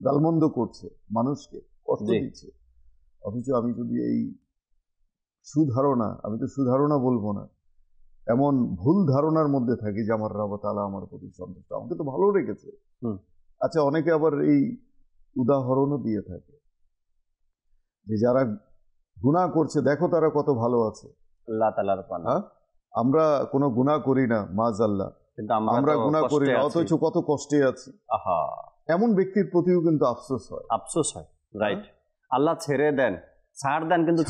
গালমন্দ করছে, মানুষকে কষ্ট দিচ্ছে। অথচ আমি যদি এই সুধারণা, আমি তো সুধারণা বলবো না, এমন ভুল ধারণার মধ্যে থাকি যে আমার রব তাআলা আমার প্রতি সন্তুষ্ট, আমাকে তো ভালো রেখেছে। আচ্ছা, অনেকে আবার এই উদাহরণও দিয়ে থাকে যে যারা গুনাহ করছে দেখো তারা কত ভালো আছে, আল্লাহ তাআলার পানা। আমরা কোনো গুনাহ করি না, মাযাল্লাহ, কিন্তু আমরা গুনাহ করি না, অথচ কত কষ্টে আছি। আহা, এমন ব্যক্তির প্রতিও কিন্তু আফসোস হয়। রাইট। আল্লাহ ছেড়ে দেন, ছাড় দেন, কিন্তু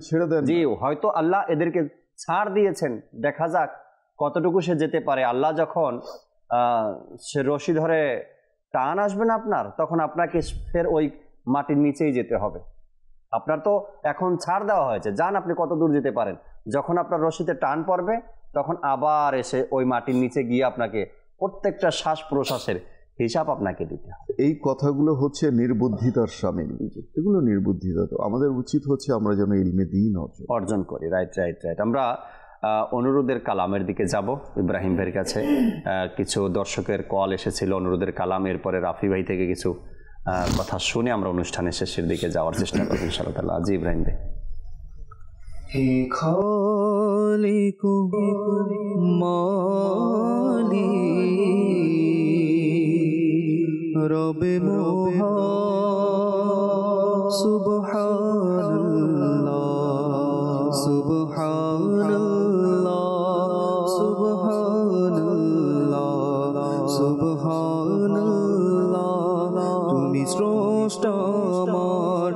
ছেড়ে দেন। জি, হয়তো আল্লাহ এদেরকে ছাড় দিয়েছেন, দেখা যাক কতটুকু সে যেতে পারে। আল্লাহ যখন সে রশি ধরে টান আসবে না আপনার, তখন আপনাকে ফের ওই মাটির নিচেই যেতে হবে। আপনার তো এখন ছাড় দেওয়া হয়েছে, যান আপনি কত দূর যেতে পারেন। যখন আপনার রশিতে টান পড়বে, তখন আবার এসে ওই মাটির নিচে গিয়ে আপনাকে প্রত্যেকটা শ্বাস প্রশ্বাসের হিসাব আপনাকে দিতে হবে। এই কথাগুলো হচ্ছে নির্বুদ্ধিতার শামিল, এগুলো নির্বুদ্ধিতা। তো আমাদের উচিত হচ্ছে আমরা যেন ইলমে দ্বীন অর্জন করি। রাইট। আমরা অনুরোধের কালামের দিকে যাব, ইব্রাহিম ভাইয়ের কাছে। কিছু দর্শকের কল এসেছিল অনুরোধের কালাম, এরপরে রাফি ভাই থেকে কিছু কথা শুনে আমরা অনুষ্ঠানের শেষের দিকে যাওয়ার চেষ্টা করব ইনশাআল্লাহ। জি ইব্রাহিম ভাই। হে খালিক মালিক রবে মহান, সুবহানাল্লাহ সুবহানাল্লাহ সুবহানাল্লাহ সুবহানাল্লাহ। তুমি স্রষ্টা আমার,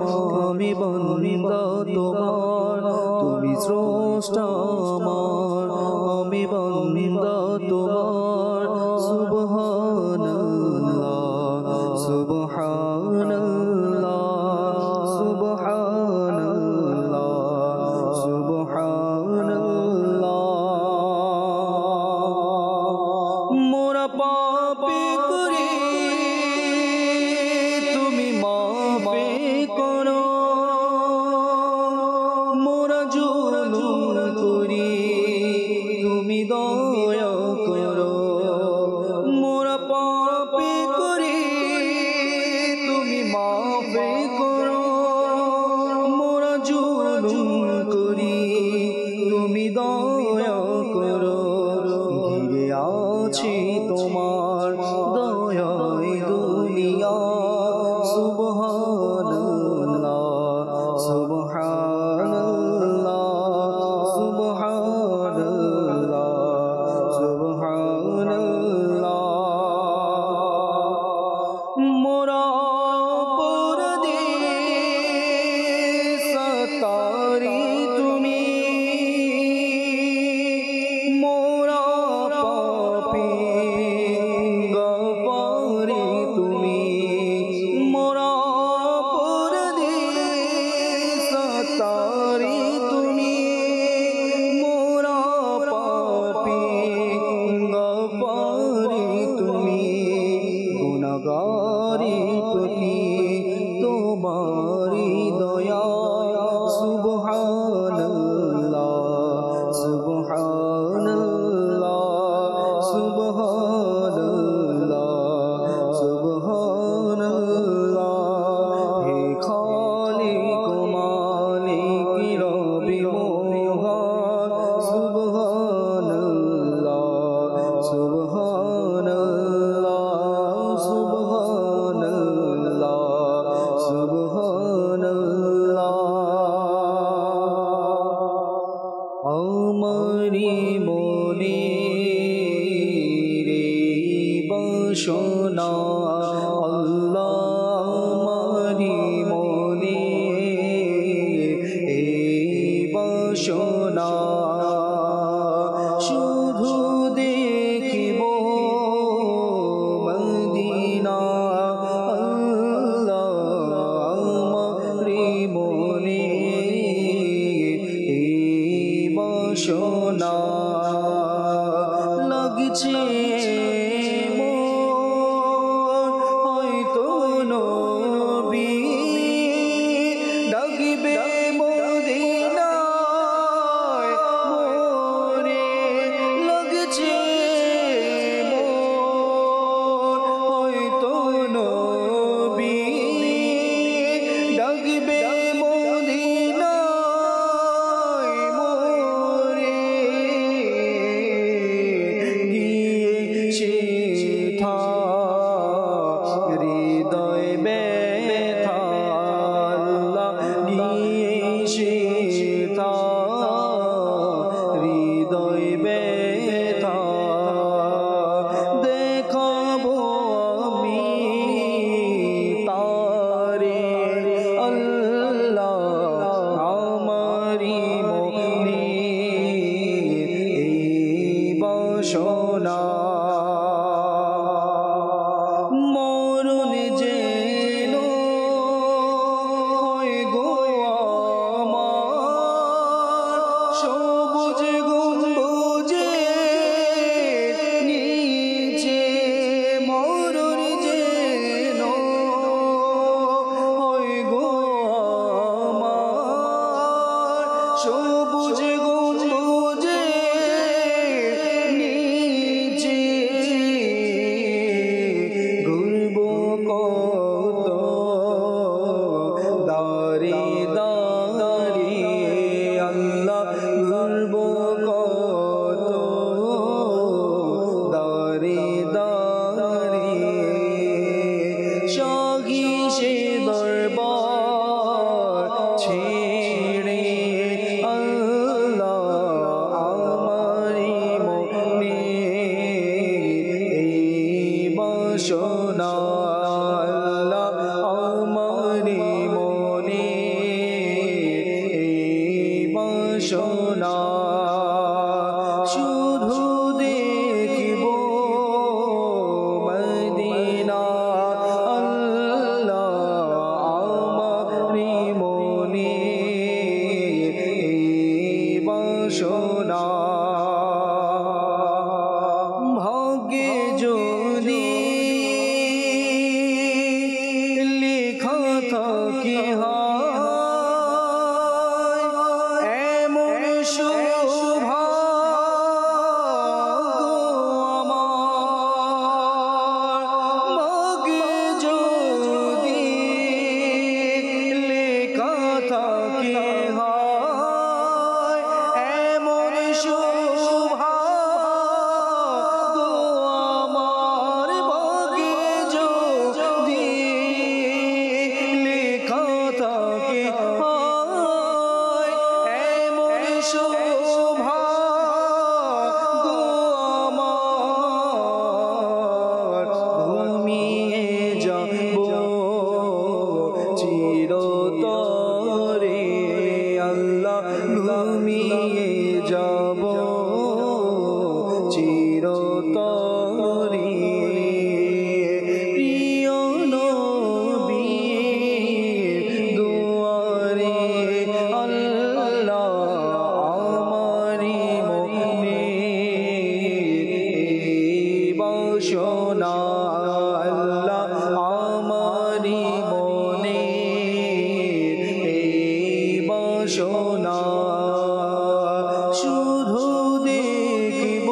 আমি বান্দা তোমার। তুমি স্রষ্টা আমার, আমি বান্দা তোমার। সুবহানাল্লাহ সুবহানাল্লাহ সুবহানাল্লাহ সুবহানাল্লাহ। মোরা পাপী করি, তুমি মাফে করো। মোরা জুলুম করি, তুমি দয়া ডাকবে মদিনায় মোরে লাগছে মোর হয়তো নবী ডাকবে মদিনায় মোরে গিয়েছে থা হৃদয় ব্যথা আল্লাহ গিয়েছে থা হৃদয় ব্যথা দেখাবো আমি তারে আল্লাহ আমারি মনে এই বাসনা মরণ যেন হয় গো আমার সবুজ গম্বুজে নিচে মরণ যেন হয় গো আমার সবুজ গম্বুজে নিচে ঘুরব কত দাঁড়ি দাঁড়িয়ে আল্লাহ ঘুরব কত দাঁড়ি দাঁড়িয়ে শাহী সে দরবার ছেড়ে আল্লাহ আমারি মনে এই বাসনা আল্লাহ আমারি মনে এই বাসনা শুধু দেখিব মদিনা আল্লাহ আমারি মনে এই বাসনা ভাগ্যে যদি লেখা থাকে এমন সৌভাগ্য আমার ভাগ্যে যদি লেখা থাকে এমন সৌভাগ্য আমার ভাগ্যে যদি লেখা থাকে এমন সৌভাগ্য আমার ঘুমিয়ে যাব চিরতরে আল্লাহ ঘুমিয়ে যাব চিরতরে প্রিয় নবীর দুয়ারে আল্লাহ আমারি মনে এই বাসনা আল্লাহ আমারি মনে এই বাসনা শুধু দেখিব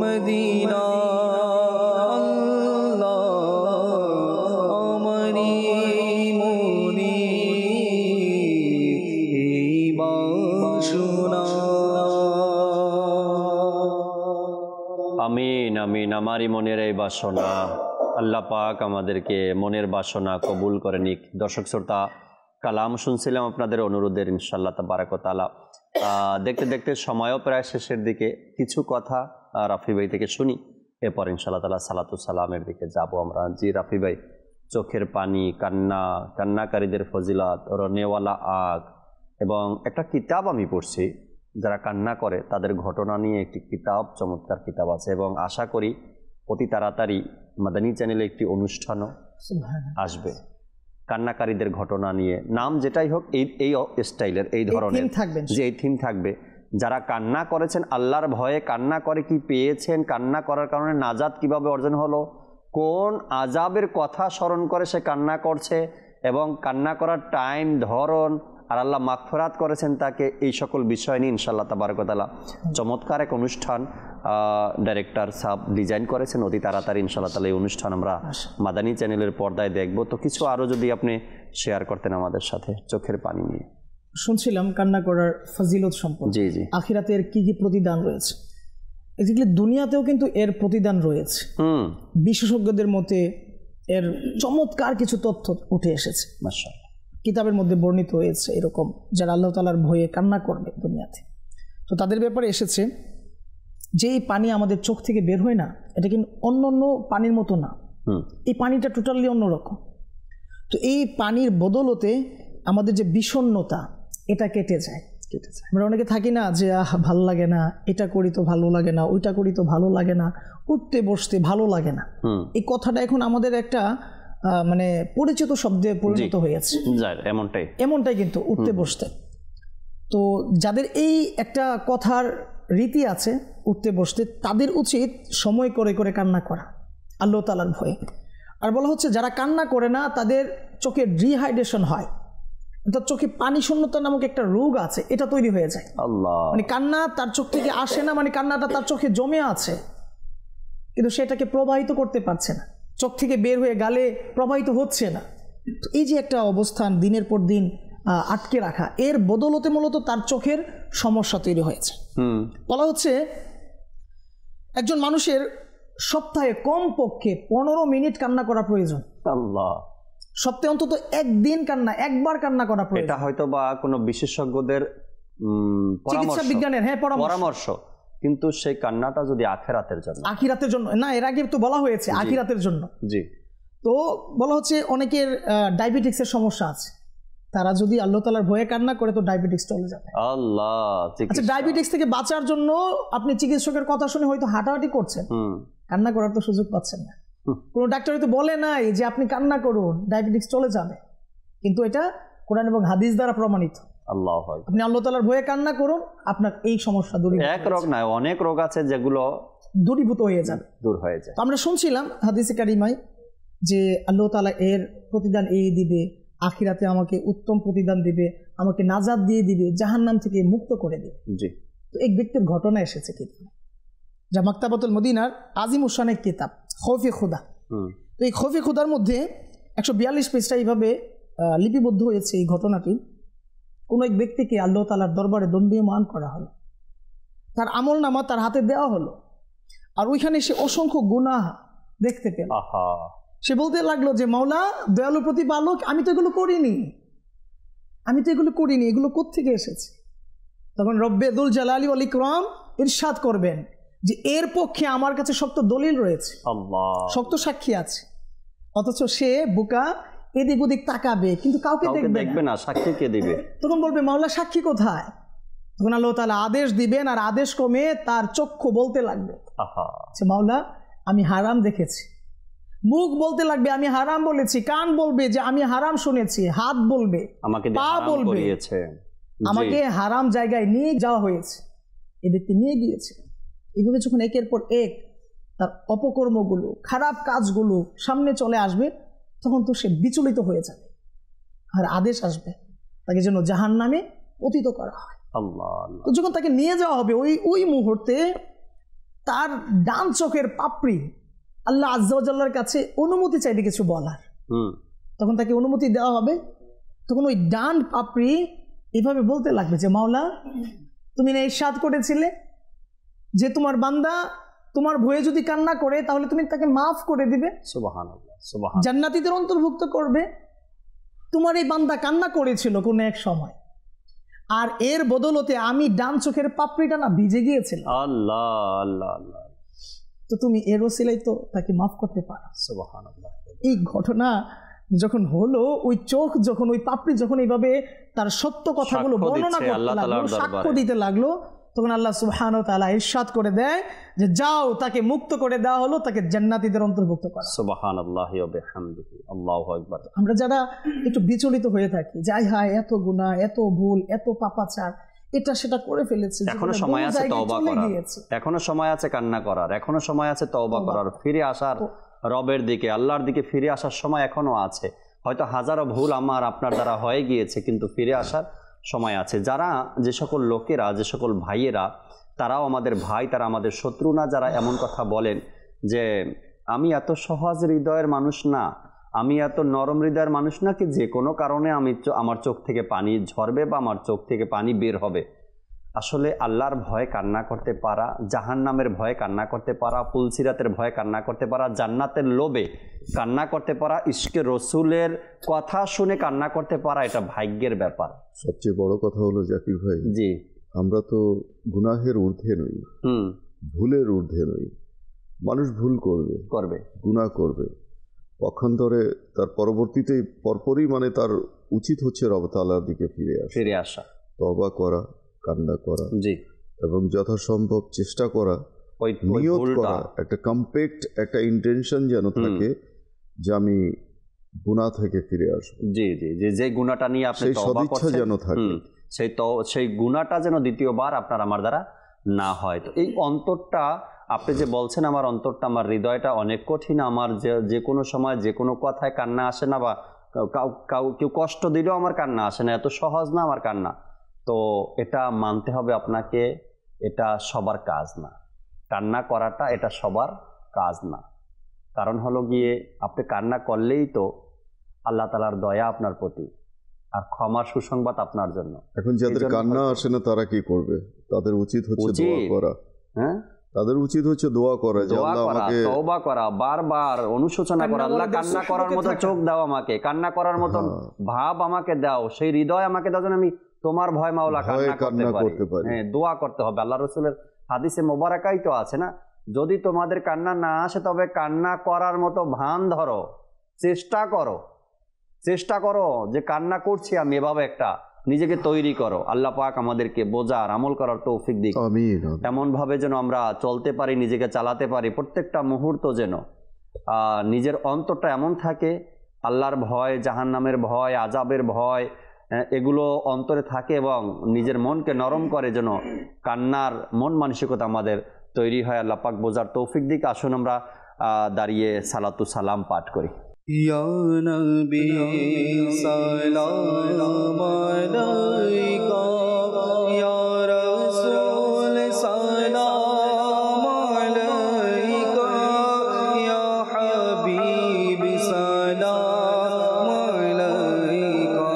মদিনা আল্লাহ আমারি মনে এই বাসনা আমিন আমিন। আমারই মনের এই বাসনা আল্লাহ পাক আমাদেরকে মনের বাসনা কবুল করে নিক। দর্শক শ্রোতা, কালাম শুনছিলাম আপনাদের অনুরোধের, ইনশাআল্লাহ তাবারাক ওয়া তাআলা। দেখতে দেখতে সময়ও প্রায় শেষের দিকে, কিছু কথা রাফি ভাই থেকে শুনি, এরপর ইনশাআল্লাহ তাআলা সালাতু সালামের দিকে যাব আমরা। জি রাফি ভাই, চোখের পানি, কান্নাকারীদের ফজিলাত, রনেওয়ালা আগ, এবং একটা কিতাব আমি পড়ছি যারা কান্না করে তাদের ঘটনা নিয়ে একটি কিতাব, চমৎকার কিতাব আছে, এবং আশা করি অতি তাড়াতাড়ি মাদানী চ্যানেলে একটি অনুষ্ঠানও আসবে কান্নাকারীদের ঘটনা নিয়ে। নাম যেটাই হোক, এই স্টাইলের, এই ধরনের যে এই থিম থাকবে। যারা কান্না করেছেন, আল্লাহর ভয়ে কান্না করে কি পেয়েছেন, কান্না করার কারণে নাজাত কিভাবে অর্জন হলো, কোন আজাবের কথা স্মরণ করে সে কান্না করছে, এবং কান্না করার টাইম, ধরন, আর আল্লাহ মাগফিরাত করেছেন তাকে, এই সকল বিষয় নিয়ে ইনশাআল্লাহ তাবারক ওয়া তাআলা চমৎকার এক অনুষ্ঠান ডাইরেক্টর সাহেব ডিজাইন করেছেন। অতি তাড়াতাড়ি ইনশাআল্লাহ তাআলা এই অনুষ্ঠান আমরা মাদানী চ্যানেলের পর্দায় দেখব। তো কিছু আরও যদি আপনি শেয়ার করতেন আমাদের সাথে চোখের পানি নিয়ে। শুনছিলাম কান্না করার ফজিলত সম্পর্কে। জি জি। আখিরাতের কি কি প্রতিদান রয়েছে, এক্স্যাক্টলি দুনিয়াতেও কিন্তু এর প্রতিদান রয়েছে। বিশেষজ্ঞদের মতে এর চমৎকার কিছু তথ্য উঠে এসেছে, মাশাআল্লাহ। কিতাবের মধ্যে বর্ণিত হয়েছে এরকম, যারা আল্লাহ তাআলার ভয়ে কান্না করবে দুনিয়াতে, তো তাদের ব্যাপারে এসেছে যে এই পানি আমাদের চোখ থেকে বের হয় না, এটা কিন্তু অন্য অন্য পানির মতো না, এই পানিটা টোটালি অন্যরকম। তো এই পানির বদলতে আমাদের যে বিষণ্ণতা এটা কেটে যায়। আমরা অনেকে থাকি না যে ভালো লাগে না, এটা করি তো ভালো লাগে না, ওইটা করি তো ভালো লাগে না, উঠতে বসতে ভালো লাগে না, এই কথাটা এখন আমাদের একটা মানে পরিচিত শব্দে পরিণত হয়েছে। এমনটাই কিন্তু উঠতে বসতে। তো যাদের এই একটা কথার রীতি আছে উঠতে বসতে, তাদের উচিত সময় করে করে কান্না করা আল্লাহ তাআলার ভয়ে। আর বলা হচ্ছে যারা কান্না করে না তাদের চোখে ডিহাইড্রেশন হয়, অর্থাৎ চোখে পানি শূন্যতা নামক একটা রোগ আছে, এটা তৈরি হয়ে যায়। মানে কান্না তার চোখ থেকে আসে না, মানে কান্নাটা তার চোখে জমে আছে কিন্তু সেটাকে প্রবাহিত করতে পারছে না, চোখ থেকে বের হয়ে গালে প্রবাহিত হচ্ছে না। তো এই যে একটা অবস্থান দিনের পর দিন আটকে রাখা, এর বদলতে মূলত তার চোখের সমস্যা তৈরি হয়েছে। বলা হচ্ছে একজন মানুষের সপ্তাহে কমপক্ষে 15 মিনিট কান্না করা প্রয়োজন। সপ্তাহে অন্তত একদিন কান্না, একবার কান্না করা প্রয়োজন। এটা হয়তো বা কোনো বিশেষজ্ঞদের চিকিৎসা বিজ্ঞানের পরামর্শ, কিন্তু সেই কান্নাটা যদি আখিরাতের জন্য না, এর আগে তো বলা হয়েছে আখিরাতের জন্য। জি। তো বলা হচ্ছে অনেকের ডায়াবেটিক্সের সমস্যা আছে, তারা যদি আল্লাহ তাআলার ভয়ে কান্না করে তো ডায়াবেটিক্স চলে যাবে। আচ্ছা, ডায়াবেটিক্স থেকে বাঁচার জন্য আপনি চিকিৎসকের কথা শুনে হয়তো হাঁটাহাঁটি করছেন, কান্না করার তো সুযোগ পাচ্ছেন না। কোনো ডাক্তার হয়তো বলে নাই যে আপনি কান্না করুন ডায়াবেটিক্স চলে যাবে, কিন্তু এটা কোরআন এবং হাদিস দ্বারা প্রমাণিত। আপনি আল্লাহ তাআলার ভয়ে কান্না করুন, আপনার এই সমস্যা এক রোগ নয়, অনেক রোগ আছে যেগুলো দূরীভূত হয়ে যাবে, দূর হয়ে যায়। আমরা শুনছিলাম হাদিসে কারিমায় যে আল্লাহ তাআলা এর প্রতিদান এই দিবে, আখিরাতে আমাকে উত্তম প্রতিদান দিবে, আমাকে নাজাত দিয়ে দিবে, জাহান্নাম থেকে মুক্ত করে দিবে। জি। তো এক ব্যক্তির ঘটনা এসেছে কিতাবে, যা মাকতাবাতুল মদিনার আজিমুস শানের কিতাব খৌফে খুদা। তো এই খৌফে খুদার মধ্যে 142 পৃষ্ঠা এইভাবে লিপিবদ্ধ হয়েছে এই ঘটনাটি। কোনো এক ব্যক্তিকে আল্লাহ তাআলার দরবারে দণ্ডীয়মান করা হলো, তার আমল নামা তার হাতে দেওয়া হলো, আর ওইখানে সে অসংখ্য গুনাহ দেখতে পেল। সে বলতে লাগলো যে মাওলা দয়ালু প্রতিপালক, আমি তো এগুলো করিনি, এগুলো কোত্থেকে এসেছে? তখন রব্বে দুল জালালি ওয়াল ইকরাম ইরশাদ করবেন যে এর পক্ষে আমার কাছে শক্ত দলিল রয়েছে, শক্ত সাক্ষী আছে। অথচ সে বোকা এদিক ওদিক তাকাবে কিন্তু কাউকে দেখবে না, সাক্ষী কে দিবে? তখন বলবে মাওলা সাক্ষী কোথায়? তখন আল্লাহ তাআলা আদেশ দিবেন, আর আদেশ ক্রমে তার চক্ষু বলতে লাগবে মাওলা আমি হারাম দেখেছি, মুখ বলতে লাগবে আমি হারাম বলেছি, কান বলবে যে আমি হারাম শুনেছি, হাত বলবে, পা বলবে আমাকে হারাম জায়গায় নিয়ে যাওয়া হয়েছে, এ ব্যক্তি নিয়ে গিয়েছে। এইভাবে যখন একের পর এক তার অপকর্মগুলো, খারাপ কাজগুলো সামনে চলে আসবে, তখন তো সে বিচলিত হয়ে যাবে, আর আদেশ আসবে তাকে যেন জাহান্নামে পতিত করা হয়। তো যখন তাকে নিয়ে যাওয়া হবে ওই মুহূর্তে তার ডান চোখের পাপড়ি আল্লাহ আজ্জা ওয়া জাল্লার কাছে অনুমতি চাইবে কিছু বলার, তখন তাকে অনুমতি দেওয়া হবে। তখন ওই ডান পাপড়ি এভাবে বলতে লাগবে যে মাওলা তুমি না ইরশাদ করেছিলে যে তোমার বান্দা তোমার ভয়ে যদি কান্না করে তাহলে তুমি তাকে মাফ করে দিবে, সুবহানাল্লাহ, জান্নাতীদের অন্তর্ভুক্ত করবে। তোমার এই বান্দা কান্না করেছিল কোনো এক সময়, আর এর বদলতে আমি ডান চোখের পাপড়িটা না ভিজে গিয়েছিল, আল্লাহ আল্লাহ আল্লাহ, তো তুমি এর ওসিলায় তো তাকে মাফ করতে পারো, সুবহানাল্লাহ। এই ঘটনা যখন হলো, ওই চোখ যখন, ওই পাপড়ি যখন এইভাবে তার সত্য কথাগুলো বর্ণনা করতে লাগলো, সাক্ষ্য দিতে লাগলো, তখন আল্লাহ সুবহানাহু ওয়া তাআলা ইরশাদ করে দেয় যে যাও, তাকে মুক্ত করে দেওয়া হলো, তাকে জান্নাতীদের অন্তর্ভুক্ত করা। সুবহানাল্লাহি ওয়া বিহামদিহি, আল্লাহু আকবার। আমরা যারা একটু বিচলিত হয়ে থাকি যে হায় এত গুনাহ, এত ভুল, এত পাপাচার, এটা সেটা করে ফেলেছে, এখনো সময় আছে তওবা করার, এখনো সময় আছে কান্না করার, এখনো সময় আছে তওবা করার, ফিরে আসার রবের দিকে, আল্লাহর দিকে ফিরে আসার সময় এখনো আছে। হয়তো হাজারো ভুল আমার আপনার দ্বারা হয়ে গিয়েছে, কিন্তু ফিরে আসার সময় আছে। যারা যে সকল লোকেরা, যে সকল ভাইয়েরা, তারাও আমাদের ভাই, তারা আমাদের শত্রু না, যারা এমন কথা বলেন যে আমি এত সহজ হৃদয়ের মানুষ না, আমি এত নরম হৃদয়ের মানুষ না কি যে কোনো কারণে আমার চোখ থেকে পানি ঝরবে বা আমার চোখ থেকে পানি বের হবে। আসলে আল্লাহর ভয়ে কান্না করতে পারা, জাহান্নামের ভয়ে কান্না করতে পারা, পুলসিরাতের ভয়ে কান্না করতে পারা, জান্নাতের লোভে কান্না করতে পারা, ইশকে রসুলের কথা শুনে কান্না করতে পারা, এটা ভাগ্যের ব্যাপার। সবচেয়ে বড় কথা হলো জাকির ভাই, জি, আমরা তো গুনাহের ঊর্ধ্বে নই, ভুলের ঊর্ধ্বে নই। মানুষ ভুল করবে, গুনাহ করবে, পক্ষান্তরে তার পরবর্তীতে পরপরই মানে তার উচিত হচ্ছে রব তাআলার দিকে ফিরে আসা, তওবা করা, কান্না করা, জি, এবং যথাসম্ভব চেষ্টা করা, নিয়ত করা, একটা কমপ্যাক্ট একটা ইন্টেনশন যেন থাকে যে আমি গুনাহ থেকে ফিরে আসবো। জি জি জি, যে গুনাহটা নিয়ে আপনি তওবা করছেন যেন থাকে, সেই গুনাহটা যেন দ্বিতীয়বার আপনার আমার দ্বারা না হয়। তো এই অন্তরটা আপনি যে বলছেন, আমার অন্তরটা, আমার হৃদয়টা অনেক কঠিন, আমার যে কোনো সময় যে কোনো কথায় কান্না আসে না, বা কেউ কষ্ট দিলেও আমার কান্না আসে না, এত সহজ না আমার কান্না। তো এটা মানতে হবে আপনাকে, এটা সবার কাজ না, কান্না করাটা এটা সবার কাজ না। কারণ হলো গিয়ে আপনি কান্না করলেই তো আল্লাহ তাআলার দয়া আপনার প্রতি আর ক্ষমার সুসংবাদ আপনার জন্য। এখন যাদের কান্না আসে না তারা কি করবে? তাদের উচিত হচ্ছে দোয়া করা। হ্যাঁ, তাদের উচিত হচ্ছে দোয়া করা, যে আল্লাহ আমাকে তওবা করা, বারবার অনুশোচনা করা, আল্লাহ কান্না করার মতো চোখ দাও আমাকে, কান্না করার মতো ভাব আমাকে দাও, সেই হৃদয় আমাকে দাও যেন আমি তোমার ভয় মাওলা কান্না করতে পারি। হ্যাঁ, দোয়া করতে হবে। আল্লাহ রাসূলের হাদিসে মোবারকাই তো আছে না, যদি তোমাদের কান্না না আসে তবে কান্না করার মতো ভান ধরো, চেষ্টা করো যে কান্না করছি আমি, এভাবে একটা নিজেকে তৈরি করো। আল্লাহ পাক আমাদেরকে বোঝার, আমল করার তৌফিক দিক, আমিন। এমন ভাবে যেন আমরা চলতে পারি, নিজেকে চালাতে পারি, প্রত্যেকটা মুহূর্ত যেন নিজের অন্তরটা এমন থাকে, আল্লাহর ভয়, জাহান্নামের ভয়, আযাবের ভয়, এগুলো অন্তরে থাকে এবং নিজের মনকে নরম করে, যেন কান্নার মন মানসিকতা আমাদের তৈরি হয়। আল্লাহ পাক বোঝার তৌফিক দিক। আসুন আমরা দাঁড়িয়ে সালাতু সালাম পাঠ করি। ইয়া নবী সালাম আলাইকা, ইয়া রাসূল সালাম আলাইকা, ইয়া হাবিব সালাম আলাইকা,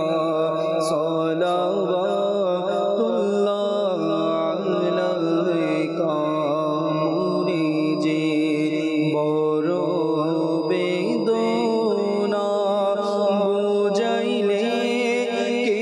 সালাওয়াতুল্লাহ আলাইকা। মুনি যে বড় বেদনা বুঝাইলে কে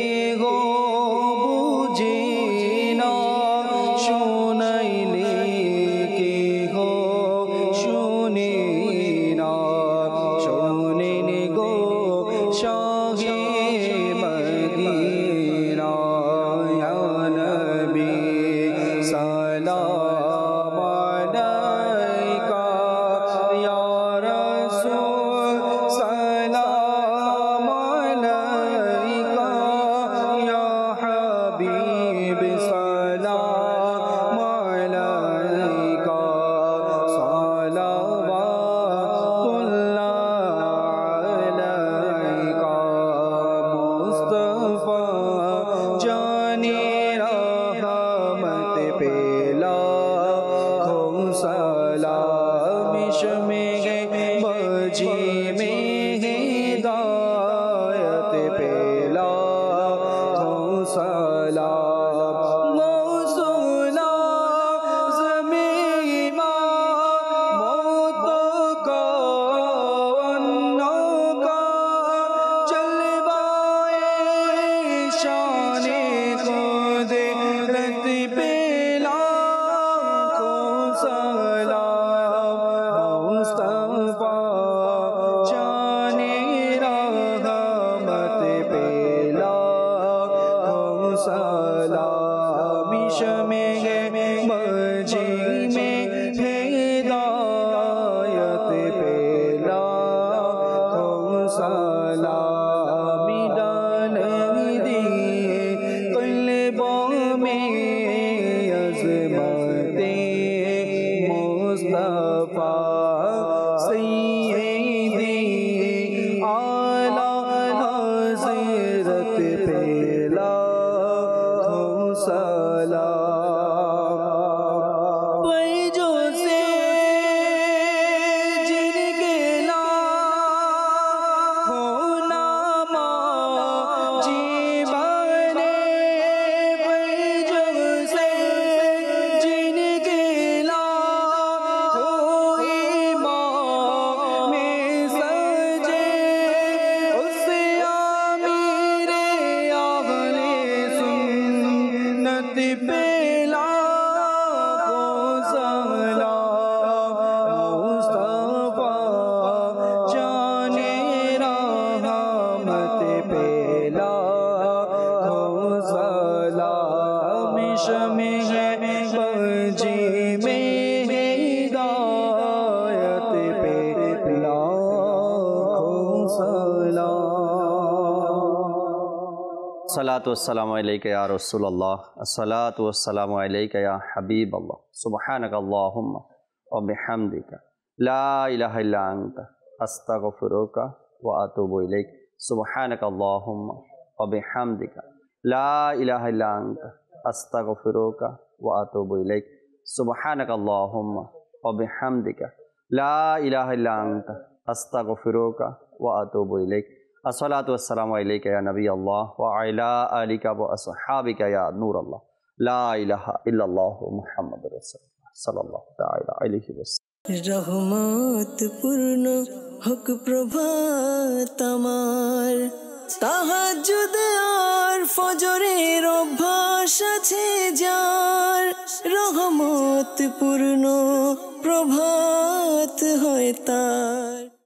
पेला मुस्तफा जाने रहमत पेला शमे है पंजी में हिदायत पे लाखों सलाम। सलातु वस्सलामु अलैका या रसूलल्लाह, अस्सलातु वस्सलामु अलैका या हबीबल्लाह, सुब्हानकल्लाहुम्मा व बिहम्दिका ला इलाहा इल्ला अंता अस्तगफिरुका व अतूबु इलैक, सुब्हानकल्लाहुम्मा व बिहम्दिका ला इलाहा इल्ला अंता अस्तगफिरुका व अतूबु इलैक, सुब्हानकल्लाहुम्मा व बिहम्दिका ला इलाहा इल्ला अंता अस्तगफिरुका व अतूबु इलैक। अस्सलातु वस्सलामु अलैका या नबी अल्लाह व अला आलिका व अस्हाबिका या नूर अल्लाह, ला इलाहा इल्लल्लाह मुहम्मदुर रसूलुल्लाह सल्लल्लाहु ताला अलैहि वसल्लम। रहमत पूर्ण हक प्रभात আমার, তাহাজ্জুদ আর ফজরের অভ্যাস আছে যার, রহমত পূর্ণ প্রভাত হয় তার।